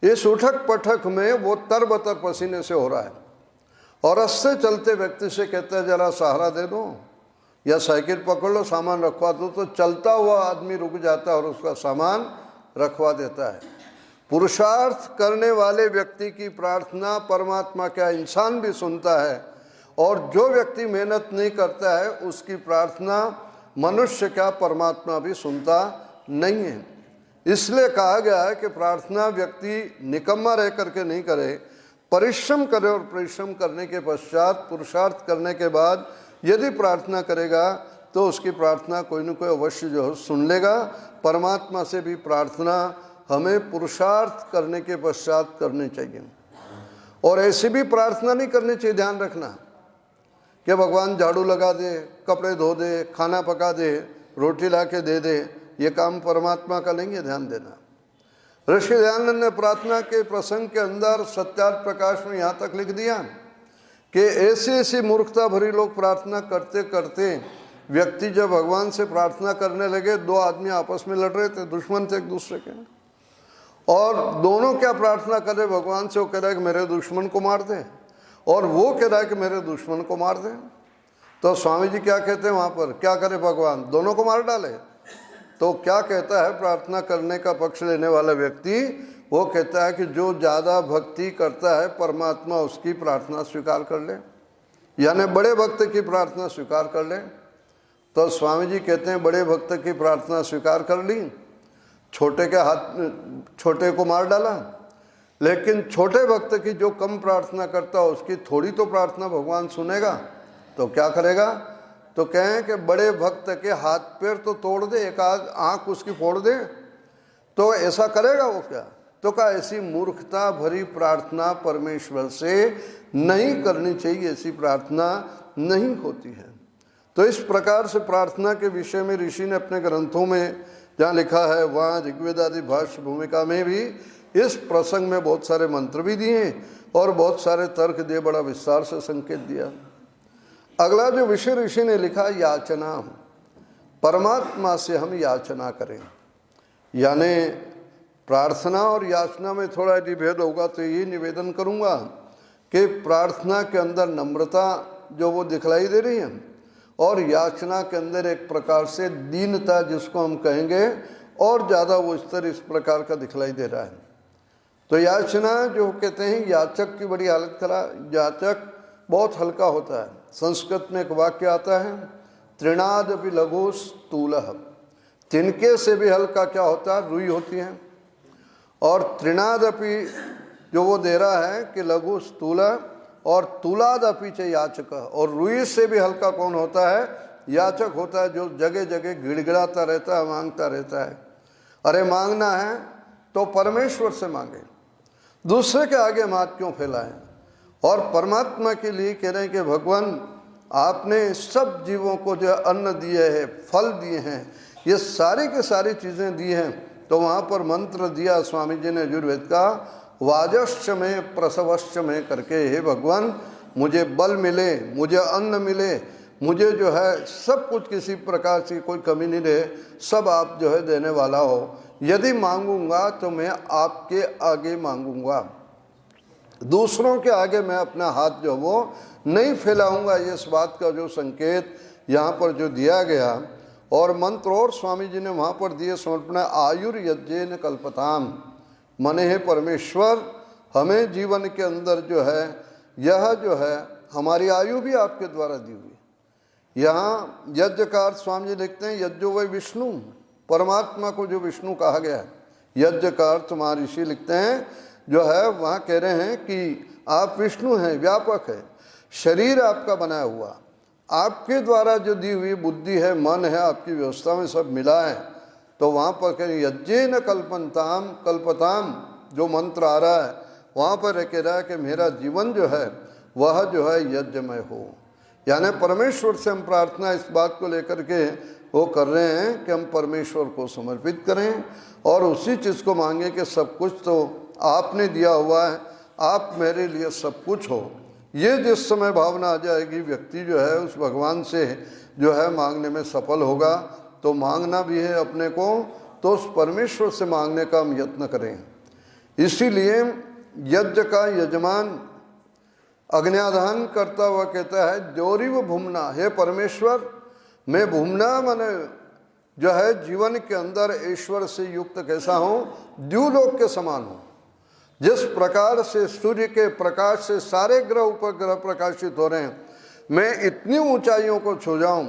इस उठक पटक में वो तरबतर पसीने से हो रहा है, और रास्ते चलते व्यक्ति से कहते हैं जरा सहारा दे दो या साइकिल पकड़ लो, सामान रखवा दो, तो चलता हुआ आदमी रुक जाता है और उसका सामान रखवा देता है। पुरुषार्थ करने वाले व्यक्ति की प्रार्थना परमात्मा क्या इंसान भी सुनता है, और जो व्यक्ति मेहनत नहीं करता है उसकी प्रार्थना मनुष्य क्या परमात्मा भी सुनता नहीं है। इसलिए कहा गया है कि प्रार्थना व्यक्ति निकम्मा रह करके नहीं करे, परिश्रम करे, और परिश्रम करने के पश्चात पुरुषार्थ करने के बाद यदि प्रार्थना करेगा तो उसकी प्रार्थना कोई न कोई अवश्य जो है सुन लेगा। परमात्मा से भी प्रार्थना हमें पुरुषार्थ करने के पश्चात करनी चाहिए, और ऐसी भी प्रार्थना नहीं करनी चाहिए, ध्यान रखना, कि भगवान झाड़ू लगा दे, कपड़े धो दे, खाना पका दे, रोटी ला के दे दे, ये काम परमात्मा का नहीं है, ध्यान देना। ऋषि दयानंद ने प्रार्थना के प्रसंग के अंदर सत्यार्थ प्रकाश में यहाँ तक लिख दिया कि ऐसी ऐसी मूर्खता भरी लोग प्रार्थना करते करते व्यक्ति जब भगवान से प्रार्थना करने लगे, 2 आदमी आपस में लड़ रहे थे, दुश्मन थे एक दूसरे के, और दोनों क्या प्रार्थना कर रहे भगवान से, वो कह रहा है कि मेरे दुश्मन को मार दे, और वो कह रहा है कि मेरे दुश्मन को मार दे। तो स्वामी जी क्या कहते हैं वहाँ पर, क्या करे भगवान, दोनों को मार डाले? तो क्या कहता है प्रार्थना करने का पक्ष लेने वाला व्यक्ति, वो कहता है कि जो ज़्यादा भक्ति करता है परमात्मा उसकी प्रार्थना स्वीकार कर ले, यानी बड़े भक्त की प्रार्थना स्वीकार कर ले। तो स्वामी जी कहते हैं बड़े भक्त की प्रार्थना स्वीकार कर ली, छोटे के हाथ, छोटे को मार डाला, लेकिन छोटे भक्त की जो कम प्रार्थना करता है उसकी थोड़ी तो प्रार्थना भगवान सुनेगा, तो क्या करेगा? तो कहें कि बड़े भक्त के हाथ पैर तो तोड़ दे, एक आँख उसकी फोड़ दे, तो ऐसा करेगा वो क्या? तो कहा ऐसी मूर्खता भरी प्रार्थना परमेश्वर से नहीं करनी चाहिए, ऐसी प्रार्थना नहीं होती है। तो इस प्रकार से प्रार्थना के विषय में ऋषि ने अपने ग्रंथों में जहाँ लिखा है वहाँ ऋग्वेद आदि भाष्य भूमिका में भी इस प्रसंग में बहुत सारे मंत्र भी दिए और बहुत सारे तर्क दिए, बड़ा विस्तार से संकेत दिया। अगला जो विषय ऋषि ने लिखा, याचना, परमात्मा से हम याचना करें, यानी प्रार्थना और याचना में थोड़ा यदि भेद होगा तो ये निवेदन करूँगा कि प्रार्थना के अंदर नम्रता जो वो दिखलाई दे रही है, और याचना के अंदर एक प्रकार से दीनता जिसको हम कहेंगे और ज़्यादा वो स्तर इस प्रकार का दिखलाई दे रहा है। तो याचना जो कहते हैं याचक की बड़ी हालत खराब, याचक बहुत हल्का होता है। संस्कृत में एक वाक्य आता है, तृणादपि लघु स्थूलः, तिनके से भी हल्का क्या होता है, रुई होती है। और तृणादपि जो वो दे रहा है कि लघु स्थूल, और तुलादपि च याचक, और रुई से भी हल्का कौन होता है, याचक होता है, जो जगह जगह गिड़गिड़ाता रहता है, मांगता रहता है। अरे मांगना है तो परमेश्वर से मांगे, दूसरे के आगे हाथ क्यों फैलाएं। और परमात्मा के लिए कह रहे हैं कि भगवान आपने सब जीवों को जो अन्न दिए हैं, फल दिए हैं, ये सारी के सारी चीज़ें दी हैं। तो वहाँ पर मंत्र दिया स्वामी जी ने यजुर्वेद का, वाजश्च में प्रसवश्च में करके, हे भगवान मुझे बल मिले, मुझे अन्न मिले, मुझे जो है सब कुछ किसी प्रकार से कोई कमी नहीं रहे, सब आप जो है देने वाला हो। यदि मांगूंगा तो मैं आपके आगे मांगूंगा, दूसरों के आगे मैं अपना हाथ जो वो नहीं फैलाऊंगा। ये इस बात का जो संकेत यहाँ पर जो दिया गया, और मंत्र और स्वामी जी ने वहाँ पर दिए समर्पण, आयुर्यज्ञेन कल्पताम, मने है परमेश्वर हमें जीवन के अंदर जो है यह जो है हमारी आयु भी आपके द्वारा दी हुई। यहाँ यज्ञकार स्वामी जी लिखते हैं, यज्ञो वै विष्णु, परमात्मा को जो विष्णु कहा गया है, यज्ञकार तुम्हारे ऋषि लिखते हैं जो है वहाँ कह रहे हैं कि आप विष्णु हैं, व्यापक है, शरीर आपका बनाया हुआ, आपके द्वारा जो दी हुई बुद्धि है, मन है, आपकी व्यवस्था में सब मिला है। तो वहाँ पर कह यज्ञेन कल्पनताम कल्पताम, जो मंत्र आ रहा है वहाँ पर कह रहा है कि मेरा जीवन जो है वह जो है यज्ञमय हो। यानी परमेश्वर से हम प्रार्थना इस बात को लेकर के वो कर रहे हैं कि हम परमेश्वर को समर्पित करें और उसी चीज़ को मांगें कि सब कुछ तो आपने दिया हुआ है, आप मेरे लिए सब कुछ हो। ये जिस समय भावना आ जाएगी, व्यक्ति जो है उस भगवान से जो है मांगने में सफल होगा। तो मांगना भी है अपने को, तो उस परमेश्वर से मांगने का हम यत्न करें। इसीलिए यज्ञ का यजमान अग्न्याधान करता हुआ कहता है, द्योरिव भूमना, हे परमेश्वर मैं भूमना माने जो है जीवन के अंदर ईश्वर से युक्त कैसा हूँ, द्यूलोक के समान हूँ। जिस प्रकार से सूर्य के प्रकाश से सारे ग्रह उपग्रह प्रकाशित हो रहे हैं, मैं इतनी ऊंचाइयों को छू जाऊं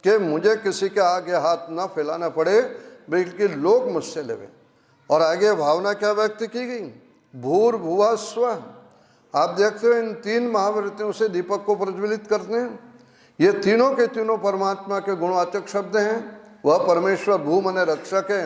कि मुझे किसी के आगे हाथ ना फैलाना पड़े, बल्कि लोग मुझसे लेवे। और आगे भावना क्या व्यक्त की गई, भूर्भुवः स्वः। आप देखते हो इन तीन महावृत्तियों से दीपक को प्रज्वलित करते हैं। ये तीनों के तीनों परमात्मा के गुणवाचक शब्द हैं। वह परमेश्वर भू माने रक्षक है,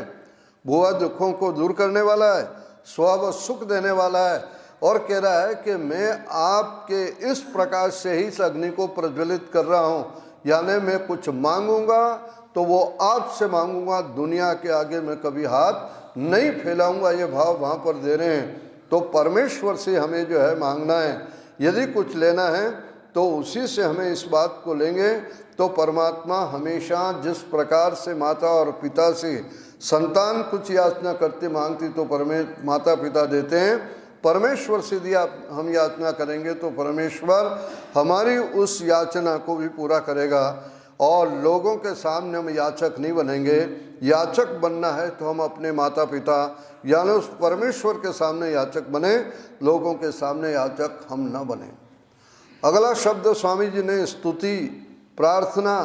भुआ दुखों को दूर करने वाला है, स्व सुख देने वाला है, और कह रहा है कि मैं आपके इस प्रकाश से ही इस अग्नि को प्रज्वलित कर रहा हूँ। यानी मैं कुछ मांगूंगा तो वो आपसे मांगूंगा, दुनिया के आगे मैं कभी हाथ नहीं फैलाऊंगा। ये भाव वहाँ पर दे रहे हैं। तो परमेश्वर से हमें जो है मांगना है, यदि कुछ लेना है तो उसी से हमें इस बात को लेंगे। तो परमात्मा हमेशा जिस प्रकार से माता और पिता से संतान कुछ याचना करते मांगती तो माता पिता देते हैं, परमेश्वर से यदि हम याचना करेंगे तो परमेश्वर हमारी उस याचना को भी पूरा करेगा। और लोगों के सामने हम याचक नहीं बनेंगे। याचक बनना है तो हम अपने माता पिता यानी उस परमेश्वर के सामने याचक बने, लोगों के सामने याचक हम न बने। अगला शब्द स्वामी जी ने स्तुति, प्रार्थना,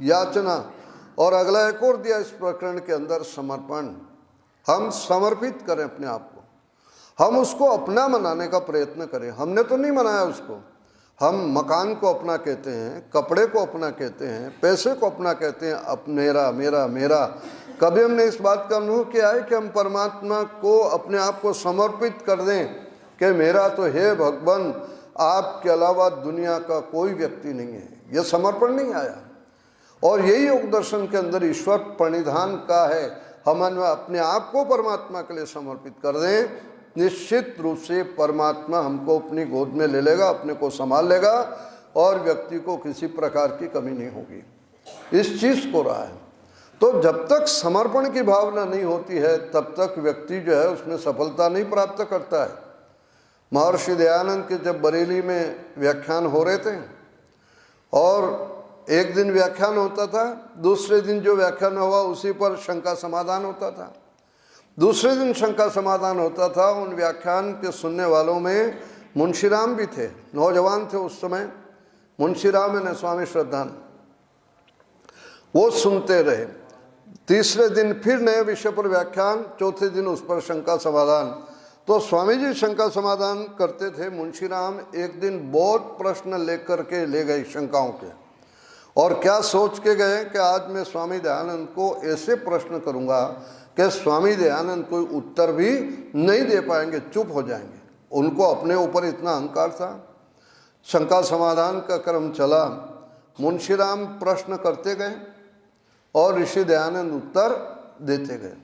याचना, और अगला एक और दिया इस प्रकरण के अंदर, समर्पण। हम समर्पित करें अपने आप को, हम उसको अपना मनाने का प्रयत्न करें। हमने तो नहीं मनाया उसको। हम मकान को अपना कहते हैं, कपड़े को अपना कहते हैं, पैसे को अपना कहते हैं, अब मेरा मेरा मेरा। कभी हमने इस बात का अनुभव किया है कि हम परमात्मा को अपने आप को समर्पित कर दें कि मेरा तो है भगवान, आपके अलावा दुनिया का कोई व्यक्ति नहीं है। यह समर्पण नहीं आया। और यही योग दर्शन के अंदर ईश्वर प्रणिधान का है। हम अपने आप को परमात्मा के लिए समर्पित कर दें, निश्चित रूप से परमात्मा हमको अपनी गोद में ले लेगा, अपने को संभाल लेगा और व्यक्ति को किसी प्रकार की कमी नहीं होगी। इस चीज़ को रहा है। तो जब तक समर्पण की भावना नहीं होती है तब तक व्यक्ति जो है उसमें सफलता नहीं प्राप्त करता है। महर्षि दयानंद के जब बरेली में व्याख्यान हो रहे थे और एक दिन व्याख्यान होता था, दूसरे दिन जो व्याख्यान हुआ उसी पर शंका समाधान होता था। दूसरे दिन शंका समाधान होता था। उन व्याख्यान के सुनने वालों में मुंशीराम भी थे, नौजवान थे उस समय, मुंशीराम यानी स्वामी श्रद्धानंद। वो सुनते रहे। तीसरे दिन फिर नए विषय पर व्याख्यान, चौथे दिन उस पर शंका समाधान। तो स्वामी जी शंका समाधान करते थे। मुंशीराम एक दिन बहुत प्रश्न लेकर के ले गए शंकाओं के, और क्या सोच के गए कि आज मैं स्वामी दयानंद को ऐसे प्रश्न करूंगा कि स्वामी दयानंद कोई उत्तर भी नहीं दे पाएंगे, चुप हो जाएंगे। उनको अपने ऊपर इतना अहंकार था। शंका समाधान का क्रम चला। मुंशीराम प्रश्न करते गए और ऋषि दयानंद उत्तर देते गए।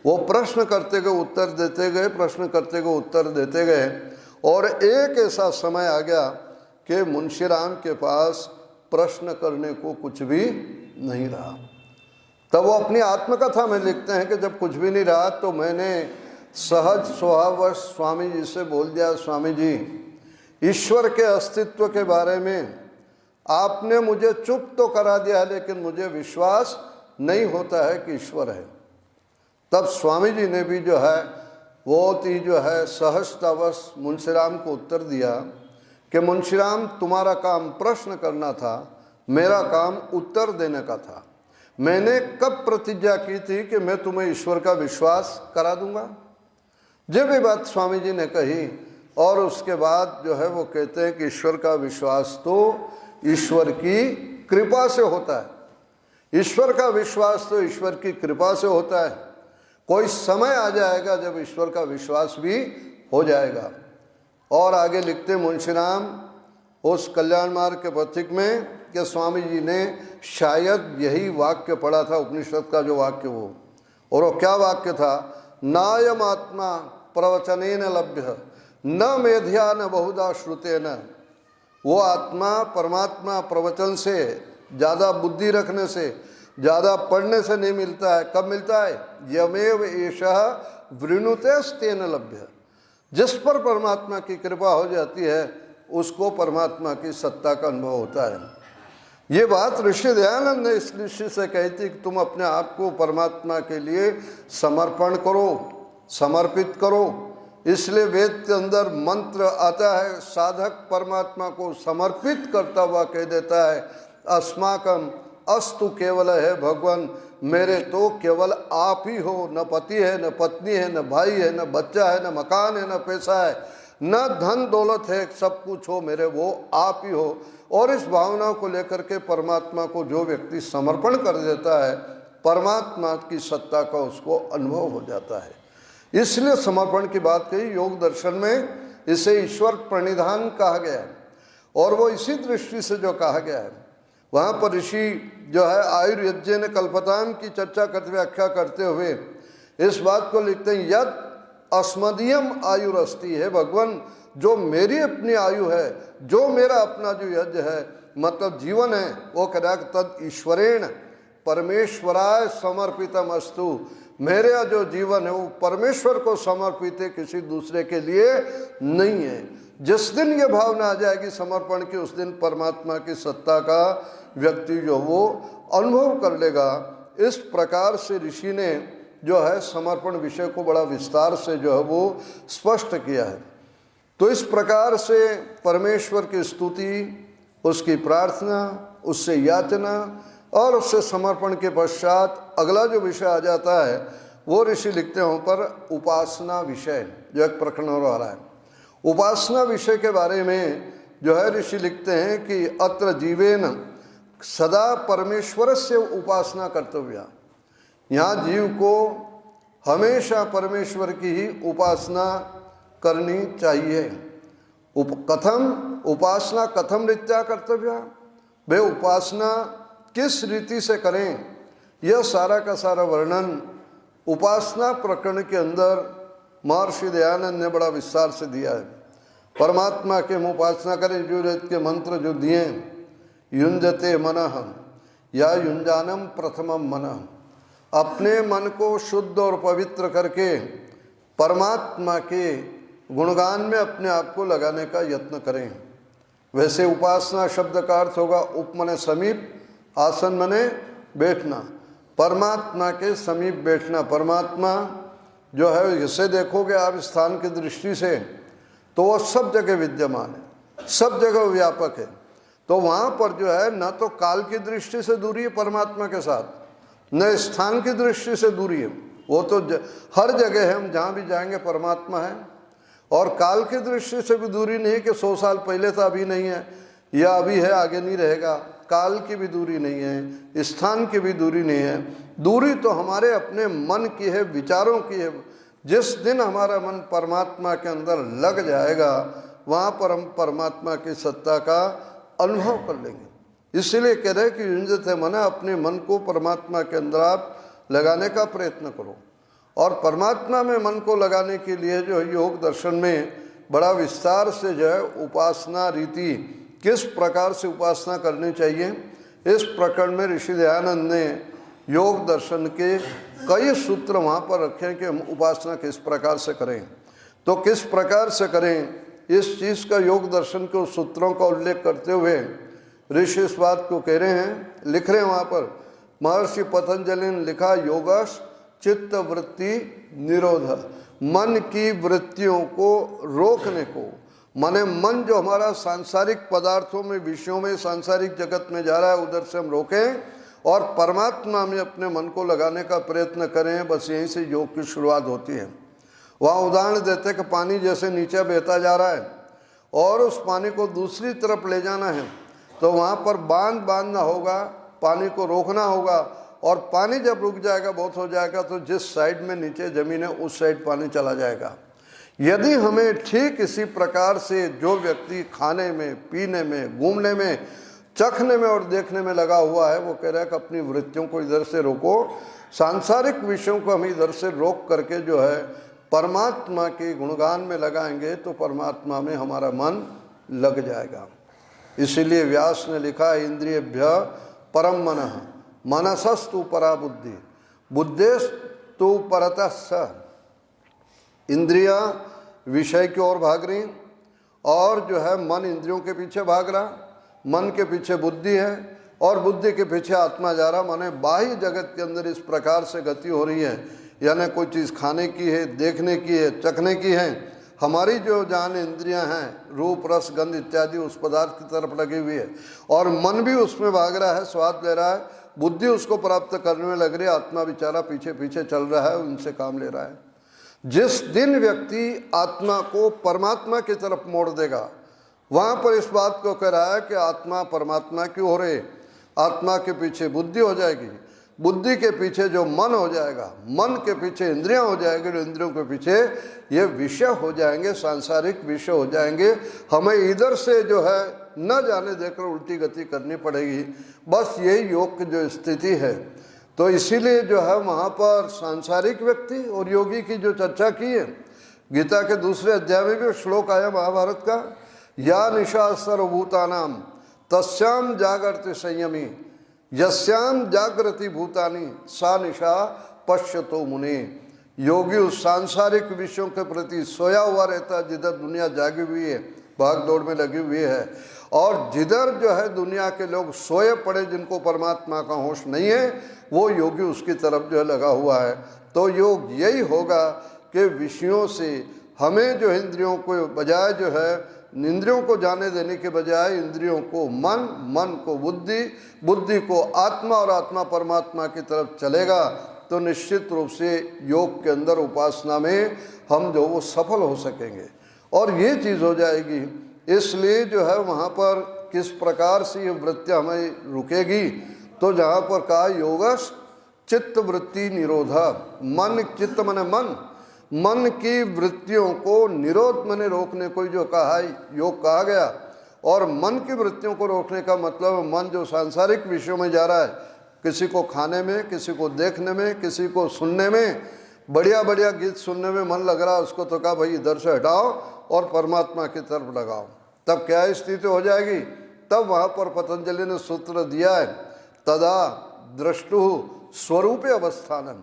वो प्रश्न करते गए, उत्तर देते गए, प्रश्न करते गए, उत्तर देते गए। और एक ऐसा समय आ गया कि मुंशीराम के पास प्रश्न करने को कुछ भी नहीं रहा। तब वो अपनी आत्मकथा में लिखते हैं कि जब कुछ भी नहीं रहा तो मैंने सहज स्वभाववश स्वामी जी से बोल दिया, स्वामी जी, ईश्वर के अस्तित्व के बारे में आपने मुझे चुप तो करा दिया, लेकिन मुझे विश्वास नहीं होता है कि ईश्वर है। तब स्वामी जी ने भी जो है बहुत ही जो है सहजतावश मुंशीराम को उत्तर दिया कि मुंशीराम, तुम्हारा काम प्रश्न करना था, मेरा काम उत्तर देने का था। मैंने कब प्रतिज्ञा की थी कि मैं तुम्हें ईश्वर का विश्वास करा दूंगा। जब ये बात स्वामी जी ने कही, और उसके बाद जो है वो कहते हैं कि ईश्वर का विश्वास तो ईश्वर की कृपा से होता है। ईश्वर का विश्वास तो ईश्वर की कृपा से होता है। कोई समय आ जाएगा जब ईश्वर का विश्वास भी हो जाएगा। और आगे लिखते मुंशीराम उस कल्याण मार्ग के पथिक में कि स्वामी जी ने शायद यही वाक्य पढ़ा था, उपनिषद का जो वाक्य वो, और वो क्या वाक्य था, नायम आत्मा प्रवचनेन लभ्य न मेध्या न बहुधा श्रुतेन। वो आत्मा परमात्मा प्रवचन से, ज़्यादा बुद्धि रखने से, ज़्यादा पढ़ने से नहीं मिलता है। कब मिलता है? यमेव एषः वृणुतेस्तेन लभ्य। जिस पर परमात्मा की कृपा हो जाती है उसको परमात्मा की सत्ता का अनुभव होता है। ये बात ऋषि दयानंद ने इस ऋषि से कही थी कि तुम अपने आप को परमात्मा के लिए समर्पण करो, समर्पित करो। इसलिए वेद के अंदर मंत्र आता है, साधक परमात्मा को समर्पित करता हुआ कह देता है, अस्माकं अस्तु केवल है भगवान, मेरे तो केवल आप ही हो। न पति है, न पत्नी है, न भाई है, न बच्चा है, न मकान है, न पैसा है, न धन दौलत है, सब कुछ हो मेरे, वो आप ही हो। और इस भावना को लेकर के परमात्मा को जो व्यक्ति समर्पण कर देता है, परमात्मा की सत्ता का उसको अनुभव हो जाता है। इसलिए समर्पण की बात कही। योग दर्शन में इसे ईश्वर प्रणिधान कहा गया है, और वो इसी दृष्टि से जो कहा गया है, वहाँ पर ऋषि जो है आयुर्यज्ञ ने कल्पताम की चर्चा करते, व्याख्या करते हुए इस बात को लिखते हैं, यद अस्मदीयम आयुरस्ति है भगवान, जो मेरी अपनी आयु है, जो मेरा अपना जो यज्ञ है, मतलब जीवन है, वो कह तद ईश्वरेण परमेश्वराय समर्पितम अस्तु। मेरा जो जीवन है वो परमेश्वर को समर्पित है, किसी दूसरे के लिए नहीं है। जिस दिन ये भावना आ जाएगी समर्पण की, उस दिन परमात्मा की सत्ता का व्यक्ति जो वो अनुभव कर लेगा। इस प्रकार से ऋषि ने जो है समर्पण विषय को बड़ा विस्तार से जो है वो स्पष्ट किया है। तो इस प्रकार से परमेश्वर की स्तुति, उसकी प्रार्थना, उससे याचना और उससे समर्पण के पश्चात अगला जो विषय आ जाता है वो ऋषि लिखते हैं पर उपासना विषय, जो एक प्रकरण हो रहा है। उपासना विषय के बारे में जो है ऋषि लिखते हैं कि अत्र जीवेन सदा परमेश्वर से उपासना कर्तव्या। यहाँ जीव को हमेशा परमेश्वर की ही उपासना करनी चाहिए। उपासना कथम रीत्या कर्तव्या, वे उपासना किस रीति से करें, यह सारा का सारा वर्णन उपासना प्रकरण के अंदर महर्षि दयानंद ने बड़ा विस्तार से दिया है। परमात्मा के हम उपासना करें, जो वेद के मंत्र जो दिए, युंजते मनः या युंजानम प्रथमम मनः, अपने मन को शुद्ध और पवित्र करके परमात्मा के गुणगान में अपने आप को लगाने का यत्न करें। वैसे उपासना शब्द का अर्थ होगा उप मने समीप, आसन मने बैठना, परमात्मा के समीप बैठना। परमात्मा जो है इसे देखोगे आप स्थान की दृष्टि से तो वो सब जगह विद्यमान है, सब जगह व्यापक है। तो वहाँ पर जो है न तो काल की दृष्टि से दूरी है परमात्मा के साथ, न स्थान की दृष्टि से दूरी है, वो तो हर जगह है, हम जहाँ भी जाएंगे परमात्मा है। और काल की दृष्टि से भी दूरी नहीं है कि 100 साल पहले था अभी नहीं है, या अभी है आगे नहीं रहेगा। काल की भी दूरी नहीं है, स्थान की भी दूरी नहीं है। दूरी तो हमारे अपने मन की है, विचारों की है। जिस दिन हमारा मन परमात्मा के अंदर लग जाएगा वहाँ पर हम परमात्मा की सत्ता का अनुभव कर लेंगे। इसलिए कह रहे कि युंजते मना, अपने मन को परमात्मा के अंदर आप लगाने का प्रयत्न करो। और परमात्मा में मन को लगाने के लिए जो योग दर्शन में बड़ा विस्तार से जो है उपासना रीति, किस प्रकार से उपासना करनी चाहिए, इस प्रकरण में ऋषि दयानंद ने योग दर्शन के कई सूत्र वहाँ पर रखे हैं कि हम उपासना किस प्रकार से करें। तो किस प्रकार से करें इस चीज़ का योग दर्शन के सूत्रों का उल्लेख करते हुए ऋषि इस बात को कह रहे हैं, लिख रहे हैं वहाँ पर। महर्षि पतंजलि ने लिखा, योगश चित्त वृत्ति निरोध, मन की वृत्तियों को रोकने को, माने मन जो हमारा सांसारिक पदार्थों में, विषयों में, सांसारिक जगत में जा रहा है उधर से हम रोकें और परमात्मा में अपने मन को लगाने का प्रयत्न करें। बस यहीं से योग की शुरुआत होती है। वहाँ उदाहरण देते कि पानी जैसे नीचे बहता जा रहा है और उस पानी को दूसरी तरफ ले जाना है तो वहाँ पर बांध बांधना होगा, पानी को रोकना होगा। और पानी जब रुक जाएगा, बहुत हो जाएगा, तो जिस साइड में नीचे ज़मीन है उस साइड पानी चला जाएगा। यदि हमें ठीक इसी प्रकार से जो व्यक्ति खाने में, पीने में, घूमने में, चखने में और देखने में लगा हुआ है, वो कह रहा है कि अपनी वृत्तियों को इधर से रोको, सांसारिक विषयों को हम इधर से रोक करके जो है परमात्मा के गुणगान में लगाएंगे तो परमात्मा में हमारा मन लग जाएगा। इसीलिए व्यास ने लिखा, इंद्रियभ्य परम मनः, मनसस्तु परा बुद्धि, बुद्धेस्तु परतः स। इंद्रियां विषय की ओर भाग रही और जो है मन इंद्रियों के पीछे भाग रहा, मन के पीछे बुद्धि है और बुद्धि के पीछे आत्मा जा रहा। माने बाह्य जगत के अंदर इस प्रकार से गति हो रही है, यानी कोई चीज़ खाने की है, देखने की है, चखने की है। हमारी जो जान इंद्रियां हैं, रूप रस गंध इत्यादि, उस पदार्थ की तरफ लगी हुई है और मन भी उसमें भाग रहा है, स्वाद ले रहा है, बुद्धि उसको प्राप्त करने में लग रही है, आत्मा बेचारा पीछे पीछे चल रहा है, उनसे काम ले रहा है। जिस दिन व्यक्ति आत्मा को परमात्मा की तरफ मोड़ देगा, वहाँ पर इस बात को कह रहा है कि आत्मा परमात्मा की हो रही, आत्मा के पीछे बुद्धि हो जाएगी, बुद्धि के पीछे जो मन हो जाएगा, मन के पीछे इंद्रियां हो जाएगी, जो इंद्रियों के पीछे ये विषय हो जाएंगे, सांसारिक विषय हो जाएंगे। हमें इधर से जो है न जाने देकर उल्टी गति करनी पड़ेगी। बस यही योग की जो स्थिति है। तो इसीलिए जो है वहाँ पर सांसारिक व्यक्ति और योगी की जो चर्चा की है, गीता के दूसरे अध्याय में भी श्लोक आया महाभारत का, या निशा सर्वभूतानाम तस्याम जागृति संयमी यस्याम जागृति भूतानि सा निशा पश्यतो मुने। योगी उस सांसारिक विषयों के प्रति सोया हुआ रहता है जिधर दुनिया जागी हुई है, भाग दौड़ में लगी हुई है, और जिधर जो है दुनिया के लोग सोए पड़े, जिनको परमात्मा का होश नहीं है, वो योगी उसकी तरफ जो है लगा हुआ है। तो योग यही होगा कि विषयों से हमें जो इंद्रियों को बजाय जो है इंद्रियों को जाने देने के बजाय इंद्रियों को मन, मन को बुद्धि, बुद्धि को आत्मा और आत्मा परमात्मा की तरफ चलेगा तो निश्चित रूप से योग के अंदर उपासना में हम जो वो सफल हो सकेंगे और ये चीज़ हो जाएगी। इसलिए जो है वहाँ पर किस प्रकार से ये वृत्तियाँ हमें रुकेगी, तो जहाँ पर कहा योगश चित्त वृत्ति निरोधा, मन चित्त मने मन, मन की वृत्तियों को निरोध मने रोकने को जो कहा है योग कहा गया। और मन की वृत्तियों को रोकने का मतलब मन जो सांसारिक विषयों में जा रहा है, किसी को खाने में, किसी को देखने में, किसी को सुनने में, बढ़िया बढ़िया गीत सुनने में मन लग रहा है, उसको तो कहा भाई इधर से हटाओ और परमात्मा की तरफ लगाओ। तब क्या स्थिति हो जाएगी? तब वहाँ पर पतंजलि ने सूत्र दिया है, तदा द्रष्टु स्वरूपे अवस्थानम,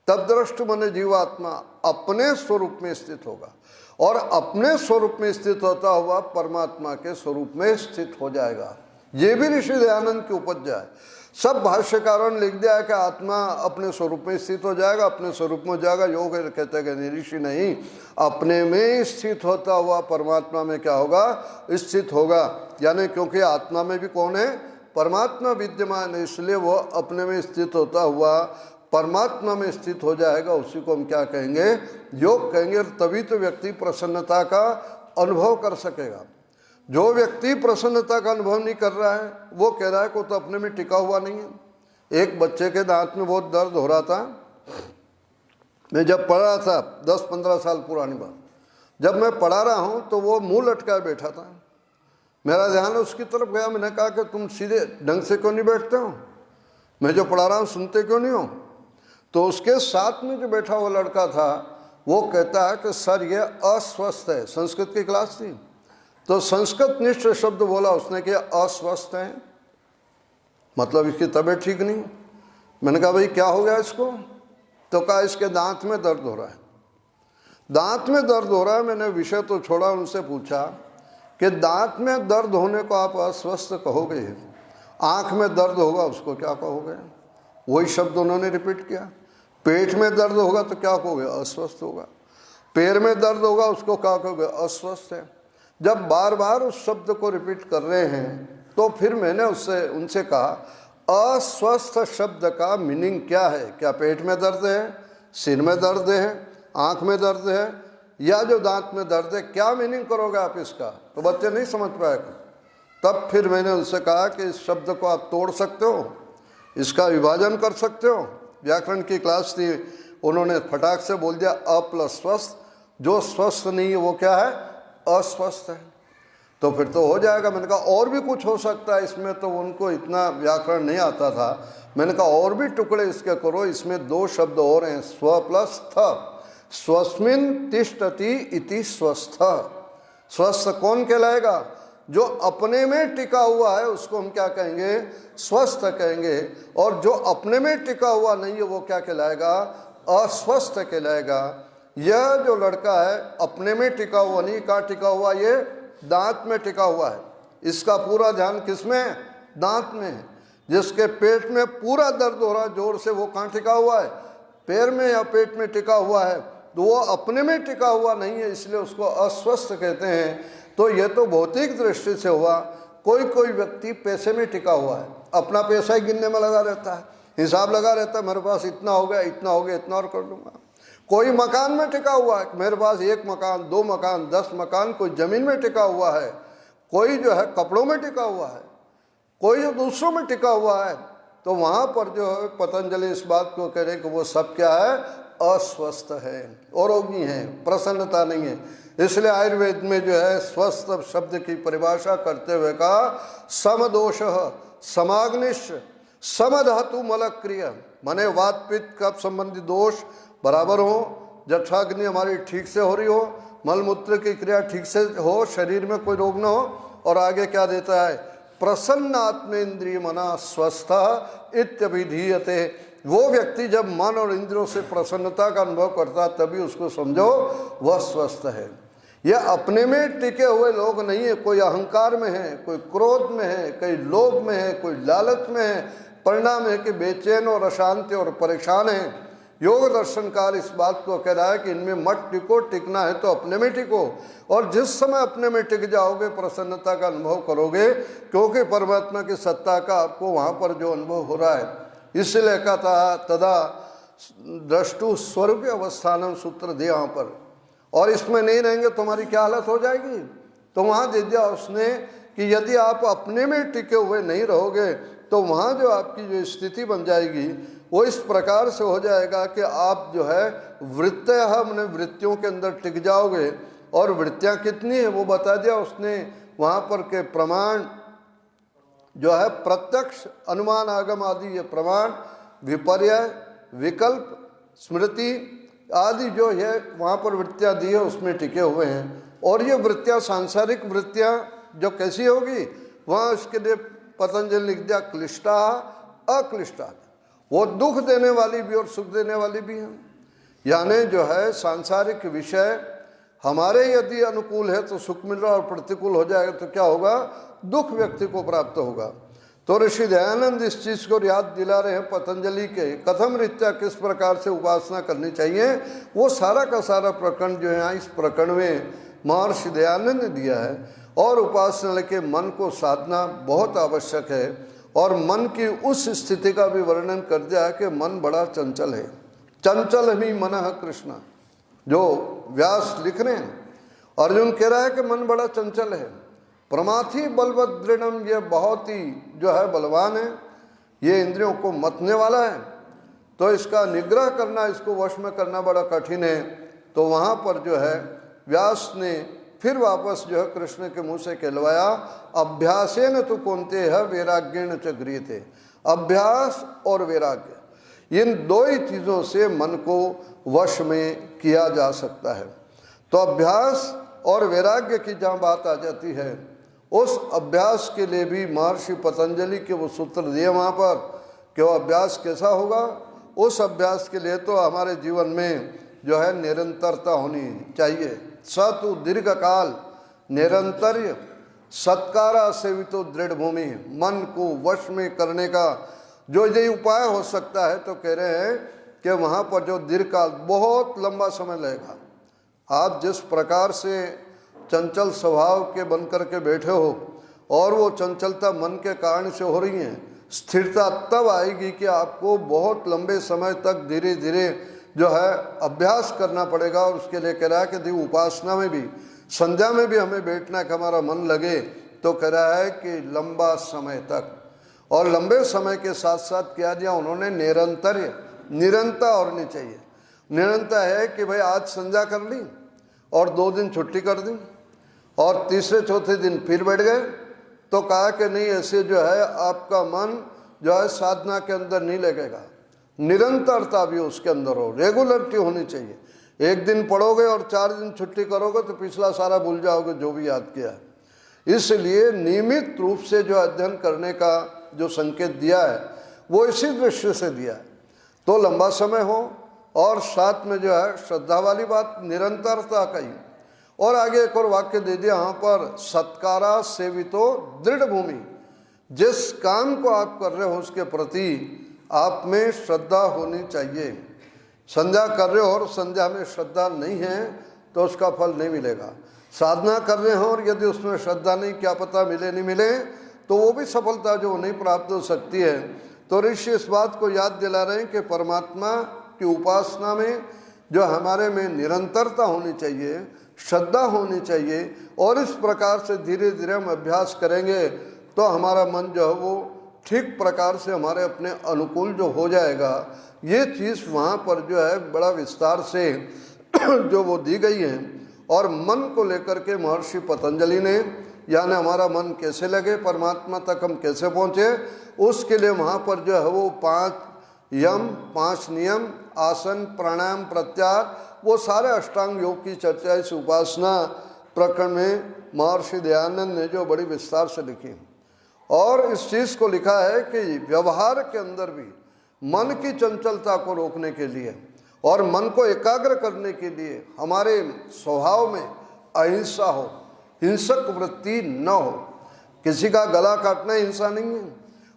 तब दृष्ट मन जीवात्मा अपने स्वरूप में स्थित होगा। और अपने स्वरूप में स्थित होता हुआ परमात्मा के स्वरूप में स्थित हो जाएगा। ये भी ऋषि दयानंद की उपज्ञा है। सब भाष्यकारों ने लिख दिया है कि आत्मा अपने स्वरूप में स्थित हो जाएगा, अपने स्वरूप में हो जाएगा। योग कहते हैं कि ऋषि नहीं, अपने में स्थित होता हुआ परमात्मा में क्या होगा, स्थित होगा। यानी क्योंकि आत्मा में भी कौन है, परमात्मा विद्यमान है, इसलिए वो अपने में स्थित होता हुआ परमात्मा में स्थित हो जाएगा। उसी को हम क्या कहेंगे, योग कहेंगे। तभी तो व्यक्ति प्रसन्नता का अनुभव कर सकेगा। जो व्यक्ति प्रसन्नता का अनुभव नहीं कर रहा है, वो कह रहा है को तो अपने में टिका हुआ नहीं है। एक बच्चे के दांत में बहुत दर्द हो रहा था, मैं जब पढ़ रहा था 10-15 साल पुरानी बात, जब मैं पढ़ा रहा हूँ तो वो मुंह लटकाए बैठा था। मेरा ध्यान उसकी तरफ गया, मैंने कहा कि तुम सीधे ढंग से क्यों नहीं बैठते हो, मैं जो पढ़ा रहा हूँ सुनते क्यों नहीं हो। तो उसके साथ में जो बैठा हुआ लड़का था वो कहता है कि सर ये अस्वस्थ है। संस्कृत की क्लास थी तो संस्कृत निष्ठ शब्द बोला उसने कि अस्वस्थ है, मतलब इसकी तबीयत ठीक नहीं। मैंने कहा भाई क्या हो गया इसको, तो कहा इसके दांत में दर्द हो रहा है। दांत में दर्द हो रहा है। मैंने विषय तो छोड़ा, उनसे पूछा कि दांत में दर्द होने को आप अस्वस्थ कहोगे, आँख में दर्द होगा उसको क्या कहोगे। वही शब्द उन्होंने रिपीट किया। पेट में दर्द होगा तो क्या कहोगे, अस्वस्थ होगा। पैर में दर्द होगा उसको क्या कहोगे, अस्वस्थ है। जब बार बार उस शब्द को रिपीट कर रहे हैं तो फिर मैंने उनसे कहा अस्वस्थ शब्द का मीनिंग क्या है। क्या पेट में दर्द है, सिर में दर्द है, आँख में दर्द है, या जो दांत में दर्द है, क्या मीनिंग करोगे आप इसका। तो बच्चे नहीं समझ पाएगा। तब फिर मैंने उनसे कहा कि इस शब्द को आप तोड़ सकते हो, इसका विभाजन कर सकते हो। व्याकरण की क्लास थी, उन्होंने फटाक से बोल दिया अ प्लस स्वस्थ, जो स्वस्थ नहीं है वो क्या है, अस्वस्थ है। तो फिर तो हो जाएगा। मैंने कहा और भी कुछ हो सकता है इसमें, तो उनको इतना व्याकरण नहीं आता था। मैंने कहा और भी टुकड़े इसके करो, इसमें 2 शब्द और हैं, स्व प्लस थ, स्वस्मिन तिष्ठति इति स्वस्थ। स्वस्थ कौन कहलाएगा, जो अपने में टिका हुआ है उसको हम क्या कहेंगे, स्वस्थ कहेंगे। और जो अपने में टिका हुआ नहीं है वो क्या कहलाएगा, अस्वस्थ कहलाएगा। यह जो लड़का है अपने में टिका हुआ नहीं, कहाँ टिका हुआ, ये दांत में टिका हुआ है। इसका पूरा ध्यान किसमें, दांत में। जिसके पेट में पूरा दर्द हो रहा है जोर से, वो कहाँ टिका हुआ है, पैर में या पेट में टिका हुआ है, तो वो अपने में टिका हुआ नहीं है, इसलिए उसको अस्वस्थ कहते हैं। तो ये तो भौतिक दृष्टि से हुआ। कोई व्यक्ति पैसे में टिका हुआ है, अपना पैसा ही गिनने में लगा रहता है, हिसाब लगा रहता है, मेरे पास इतना हो गया, इतना हो गया, इतना और कर लूँगा। कोई मकान में टिका हुआ है, मेरे पास 1 मकान, 2 मकान, 10 मकान। कोई ज़मीन में टिका हुआ है, कोई जो है कपड़ों में टिका हुआ है, कोई जो दूसरों में टिका हुआ है। तो वहाँ पर जो है पतंजलि इस बात को कह रहे कि वो सब क्या है, अस्वस्थ है और रोगी हैं, प्रसन्नता नहीं है। इसलिए आयुर्वेद में जो है स्वस्थ शब्द की परिभाषा करते हुए कहा समदोष समाग्निश समधातु मलक्रिय, माने वात पित्त कफ संबंधी दोष बराबर हो, जठराग्नि हमारी ठीक से हो रही हो, मलमूत्र की क्रिया ठीक से हो, शरीर में कोई रोग ना हो। और आगे क्या देता है, प्रसन्न आत्मेन्द्रिय मना स्वस्थ इत्यभिधीयते। वो व्यक्ति जब मन और इंद्रियों से प्रसन्नता का अनुभव करता तभी उसको समझो वह स्वस्थ है। यह अपने में टिके हुए लोग नहीं है। कोई अहंकार में है, कोई क्रोध में है, कोई लोभ में है, कोई लालच में है। परिणाम है कि बेचैन और अशांति और परेशान है। योग दर्शनकार इस बात को कह रहा है कि इनमें मत टिको, टिकना है तो अपने में टिको। और जिस समय अपने में टिक जाओगे प्रसन्नता का अनुभव करोगे, क्योंकि परमात्मा की सत्ता का आपको वहाँ पर जो अनुभव हो रहा है। इसलिए कहता तदा द्रष्टु स्वरूप अवस्थानम सूत्र दिया वहाँ पर। और इसमें नहीं रहेंगे तुम्हारी क्या हालत हो जाएगी, तो वहाँ दे दिया उसने कि यदि आप अपने में टिके हुए नहीं रहोगे तो वहाँ जो आपकी जो स्थिति बन जाएगी वो इस प्रकार से हो जाएगा कि आप जो है वृत्तियों के अंदर टिक जाओगे। और वृत्तियाँ कितनी है वो बता दिया उसने वहाँ पर के प्रमाण जो है प्रत्यक्ष अनुमान आगम आदि, ये प्रमाण विपर्य विकल्प स्मृति आदि जो है वहाँ पर वृत्तियाँ दी है उसमें टिके हुए हैं। और ये वृत्तियाँ सांसारिक वृत्तियाँ जो कैसी होगी, वहाँ उसके लिए पतंजलि लिख दिया क्लिष्टा अक्लिष्टा। वो दुख देने वाली भी और सुख देने वाली भी हैं। यानी जो है सांसारिक विषय हमारे यदि अनुकूल है तो सुख मिल रहा और प्रतिकूल हो जाएगा तो क्या होगा, दुख व्यक्ति को प्राप्त होगा। तो ऋषि दयानंद इस चीज को याद दिला रहे हैं पतंजलि के कथम रीत्या किस प्रकार से उपासना करनी चाहिए। वो सारा का सारा प्रकरण जो है इस प्रकरण में महर्षि दयानंद ने दिया है। और उपासना के मन को साधना बहुत आवश्यक है और मन की उस स्थिति का भी वर्णन कर दिया है कि मन बड़ा चंचल है। चंचल ही मनः कृष्ण, जो व्यास लिख रहे हैं, अर्जुन कह रहा है कि मन बड़ा चंचल है। प्रमाथि बलवत दृढ़म, ये बहुत ही जो है बलवान है, ये इंद्रियों को मतने वाला है, तो इसका निग्रह करना, इसको वश में करना बड़ा कठिन है। तो वहाँ पर जो है व्यास ने फिर वापस जो है कृष्ण के मुंह से कहलवाया, अभ्यासेन तो कौनते है वैराग्येण च गृह्यते। अभ्यास और वैराग्य, इन दो ही चीज़ों से मन को वश में किया जा सकता है। तो अभ्यास और वैराग्य की जहाँ बात आ जाती है, उस अभ्यास के लिए भी महर्षि पतंजलि के वो सूत्र दिए वहाँ पर कि वो अभ्यास कैसा होगा। उस अभ्यास के लिए तो हमारे जीवन में जो है निरंतरता होनी चाहिए। सतु दीर्घ काल निरंतर्य सत्कारा सेवितो दृढ़ भूमि, मन को वश में करने का जो ये उपाय हो सकता है। तो कह रहे हैं कि वहाँ पर जो दीर्घ काल, बहुत लंबा समय लगेगा। आप जिस प्रकार से चंचल स्वभाव के बन करके बैठे हो और वो चंचलता मन के कारण से हो रही है, स्थिरता तब आएगी कि आपको बहुत लंबे समय तक धीरे धीरे जो है अभ्यास करना पड़ेगा। और उसके लिए कह रहा है कि देखो उपासना में भी, संध्या में भी हमें बैठना है कि हमारा मन लगे। तो कह रहा है कि लंबा समय तक, और लंबे समय के साथ साथ क्या दिया उन्होंने, निरंतर होनी चाहिए। निरंतर है कि भाई आज संध्या कर ली और 2 दिन छुट्टी कर दी और तीसरे चौथे दिन फिर बैठ गए। तो कहा कि नहीं, ऐसे जो है आपका मन जो है साधना के अंदर नहीं लगेगा। निरंतरता भी उसके अंदर हो, रेगुलरिटी होनी चाहिए। एक दिन पढ़ोगे और 4 दिन छुट्टी करोगे तो पिछला सारा भूल जाओगे जो भी याद किया है। इसलिए नियमित रूप से जो अध्ययन करने का जो संकेत दिया है वो इसी दृष्टि से दिया है। तो लंबा समय हो और साथ में जो है श्रद्धा वाली बात, निरंतरता का ही। और आगे एक और वाक्य दे दिया यहाँ पर, सत्कारा सेवितो दृढ़ भूमि, जिस काम को आप कर रहे हो उसके प्रति आप में श्रद्धा होनी चाहिए। संध्या कर रहे हो और संध्या में श्रद्धा नहीं है तो उसका फल नहीं मिलेगा। साधना कर रहे हो और यदि उसमें श्रद्धा नहीं, क्या पता मिले नहीं मिले, तो वो भी सफलता जो नहीं प्राप्त हो सकती है। तो ऋषि इस बात को याद दिला रहे हैं कि परमात्मा की उपासना में जो हमारे में निरंतरता होनी चाहिए, श्रद्धा होनी चाहिए, और इस प्रकार से धीरे धीरे हम अभ्यास करेंगे तो हमारा मन जो है वो ठीक प्रकार से हमारे अपने अनुकूल जो हो जाएगा। ये चीज़ वहाँ पर जो है बड़ा विस्तार से जो वो दी गई है। और मन को लेकर के महर्षि पतंजलि ने, यानी हमारा मन कैसे लगे, परमात्मा तक हम कैसे पहुँचे, उसके लिए वहाँ पर जो है वो 5 यम, 5 नियम, आसन, प्राणायाम, प्रत्याहार, वो सारे अष्टांग योग की चर्चा इस उपासना प्रकरण में महर्षि दयानंद ने जो बड़ी विस्तार से लिखी। और इस चीज़ को लिखा है कि व्यवहार के अंदर भी मन की चंचलता को रोकने के लिए और मन को एकाग्र करने के लिए हमारे स्वभाव में अहिंसा हो, हिंसक वृत्ति न हो। किसी का गला काटना हिंसा नहीं है,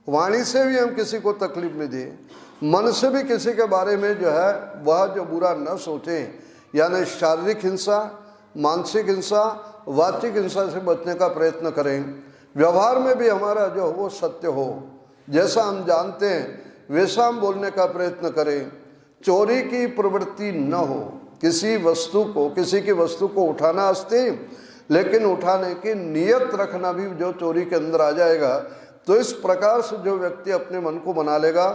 वाणी से भी हम किसी को तकलीफ नहीं दें, मन से भी किसी के बारे में जो है वह जो बुरा न सोचें, यानी शारीरिक हिंसा, मानसिक हिंसा, वाचिक हिंसा से बचने का प्रयत्न करें। व्यवहार में भी हमारा जो वो सत्य हो, जैसा हम जानते हैं वैसा हम बोलने का प्रयत्न करें। चोरी की प्रवृत्ति न हो, किसी की वस्तु को उठाना अस्ति, लेकिन उठाने की नियत रखना भी जो चोरी के अंदर आ जाएगा। तो इस प्रकार से जो व्यक्ति अपने मन को बना लेगा,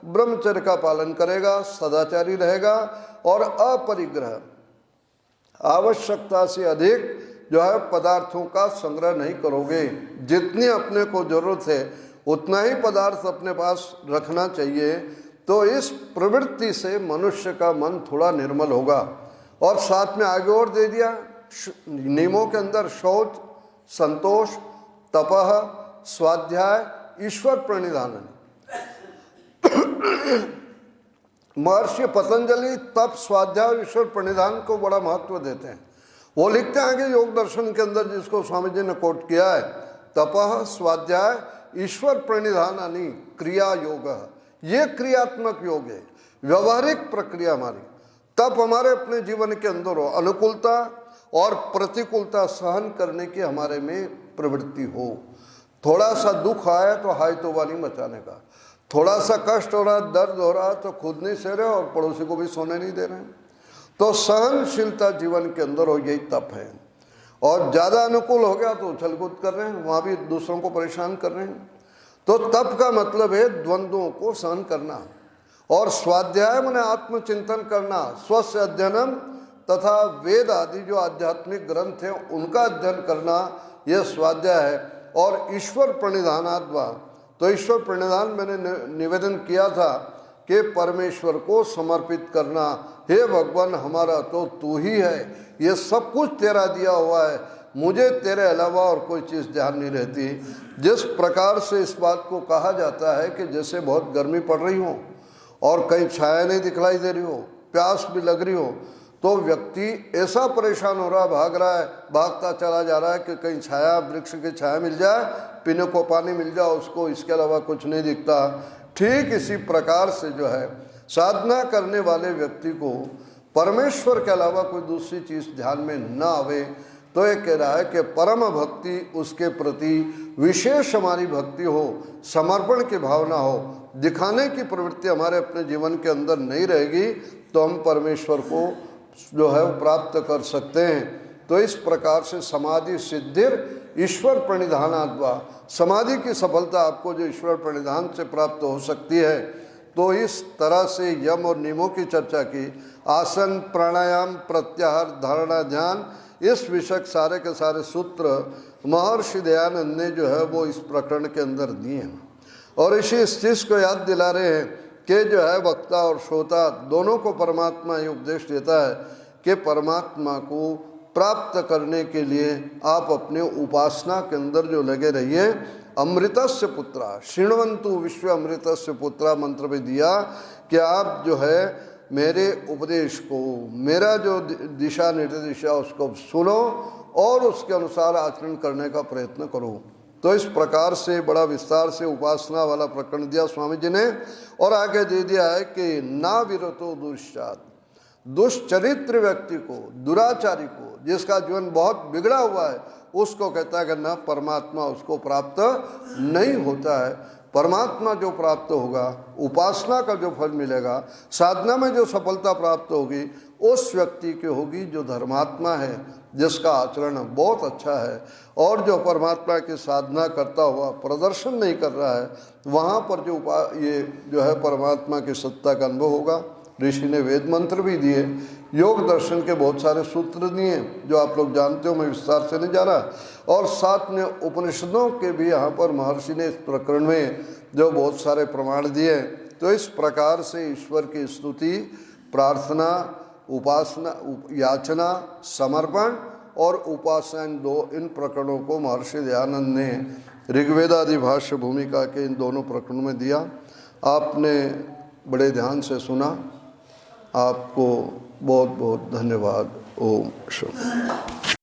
ब्रह्मचर्य का पालन करेगा, सदाचारी रहेगा और अपरिग्रह, आवश्यकता से अधिक जो है पदार्थों का संग्रह नहीं करोगे। जितनी अपने को जरूरत है उतना ही पदार्थ अपने पास रखना चाहिए। तो इस प्रवृत्ति से मनुष्य का मन थोड़ा निर्मल होगा। और साथ में आगे और दे दिया नियमों के अंदर, शौच, संतोष, तपह, स्वाध्याय, ईश्वर प्रणिधान। महर्षि पतंजलि तप, स्वाध्याय और ईश्वर प्रणिधान को बड़ा महत्व देते हैं। वो लिखते हैं कि योग दर्शन के अंदर जिसको स्वामी जी ने कोट किया है, तपः स्वाध्याय ईश्वर प्रणिधानानि क्रिया योग, ये क्रियात्मक योग है, व्यवहारिक प्रक्रिया हमारी। तप हमारे अपने जीवन के अंदर हो, अनुकूलता और प्रतिकूलता सहन करने की हमारे में प्रवृत्ति हो। थोड़ा सा दुख आया तो हाय तौबा नहीं मचाने का, थोड़ा सा कष्ट हो रहा, दर्द हो रहा तो खुद नहीं सह रहे और पड़ोसी को भी सोने नहीं दे रहे। तो सहनशीलता जीवन के अंदर हो, यही तप है। और ज़्यादा अनुकूल हो गया तो उछल कूद कर रहे हैं, वहाँ भी दूसरों को परेशान कर रहे हैं। तो तप का मतलब है द्वंद्वों को सहन करना। और स्वाध्याय माने आत्मचिंतन करना, स्वस्य अध्ययनम तथा वेद आदि जो आध्यात्मिक ग्रंथ हैं उनका अध्ययन करना, यह स्वाध्याय है। और ईश्वर प्रणिधानाद्वा, तो ईश्वर प्रणिधान मैंने निवेदन किया था कि परमेश्वर को समर्पित करना, हे भगवान हमारा तो तू ही है, ये सब कुछ तेरा दिया हुआ है, मुझे तेरे अलावा और कोई चीज़ ध्यान नहीं रहती। जिस प्रकार से इस बात को कहा जाता है कि जैसे बहुत गर्मी पड़ रही हो और कहीं छाया नहीं दिखलाई दे रही हो, प्यास भी लग रही हो, तो व्यक्ति ऐसा परेशान हो रहा है, भाग रहा है, भागता चला जा रहा है कि कहीं छाया, वृक्ष की छाया मिल जाए, पीने को पानी मिल जाए उसको, इसके अलावा कुछ नहीं दिखता। ठीक इसी प्रकार से जो है साधना करने वाले व्यक्ति को परमेश्वर के अलावा कोई दूसरी चीज़ ध्यान में न आवे, तो ये कह रहा है कि परम भक्ति उसके प्रति विशेष हमारी भक्ति हो, समर्पण की भावना हो, दिखाने की प्रवृत्ति हमारे अपने जीवन के अंदर नहीं रहेगी, तो हम परमेश्वर को जो है वो प्राप्त कर सकते हैं। तो इस प्रकार से समाधि सिद्धिर ईश्वर प्रणिधानाद्वा, समाधि की सफलता आपको जो ईश्वर प्रणिधान से प्राप्त हो सकती है। तो इस तरह से यम और नियमों की चर्चा की, आसन, प्राणायाम, प्रत्याहार, धारणा, ध्यान, इस विषय सारे के सारे सूत्र महर्षि दयानंद ने जो है वो इस प्रकरण के अंदर दिए हैं। और इस चीज़ को याद दिला रहे हैं कि जो है वक्ता और श्रोता दोनों को परमात्मा ये उपदेश देता है कि परमात्मा को प्राप्त करने के लिए आप अपने उपासना के अंदर जो लगे रहिए। अमृतस्य पुत्रा शृण्वन्तु विश्व अमृतस्य पुत्रा मंत्र भी दिया कि आप जो है मेरे उपदेश को, मेरा जो दिशा निर्देश है उसको सुनो और उसके अनुसार आचरण करने का प्रयत्न करो। तो इस प्रकार से बड़ा विस्तार से उपासना वाला प्रकरण दिया स्वामी जी ने। और आगे दे दिया है कि ना विरतो दुष्चात, दुष्चरित्र व्यक्ति को, दुराचारी को, जिसका जीवन बहुत बिगड़ा हुआ है, उसको कहता है कि न परमात्मा उसको प्राप्त नहीं होता है। परमात्मा जो प्राप्त होगा, उपासना का जो फल मिलेगा, साधना में जो सफलता प्राप्त होगी, उस व्यक्ति की होगी जो धर्मात्मा है, जिसका आचरण बहुत अच्छा है और जो परमात्मा की साधना करता हुआ प्रदर्शन नहीं कर रहा है, वहाँ पर जो ये जो है परमात्मा की सत्ता का अनुभव होगा। ऋषि ने वेद मंत्र भी दिए, योग दर्शन के बहुत सारे सूत्र दिए जो आप लोग जानते हो, मैं विस्तार से नहीं जा रहा। और साथ में उपनिषदों के भी यहाँ पर महर्षि ने इस प्रकरण में जो बहुत सारे प्रमाण दिए। तो इस प्रकार से ईश्वर की स्तुति, प्रार्थना, उपासना, याचना, समर्पण और उपासना, इन प्रकरणों को महर्षि दयानंद ने ऋग्वेदादि भाष्य भूमिका के इन दोनों प्रकरणों में दिया। आपने बड़े ध्यान से सुना, आपको बहुत बहुत धन्यवाद। ओम शुभ।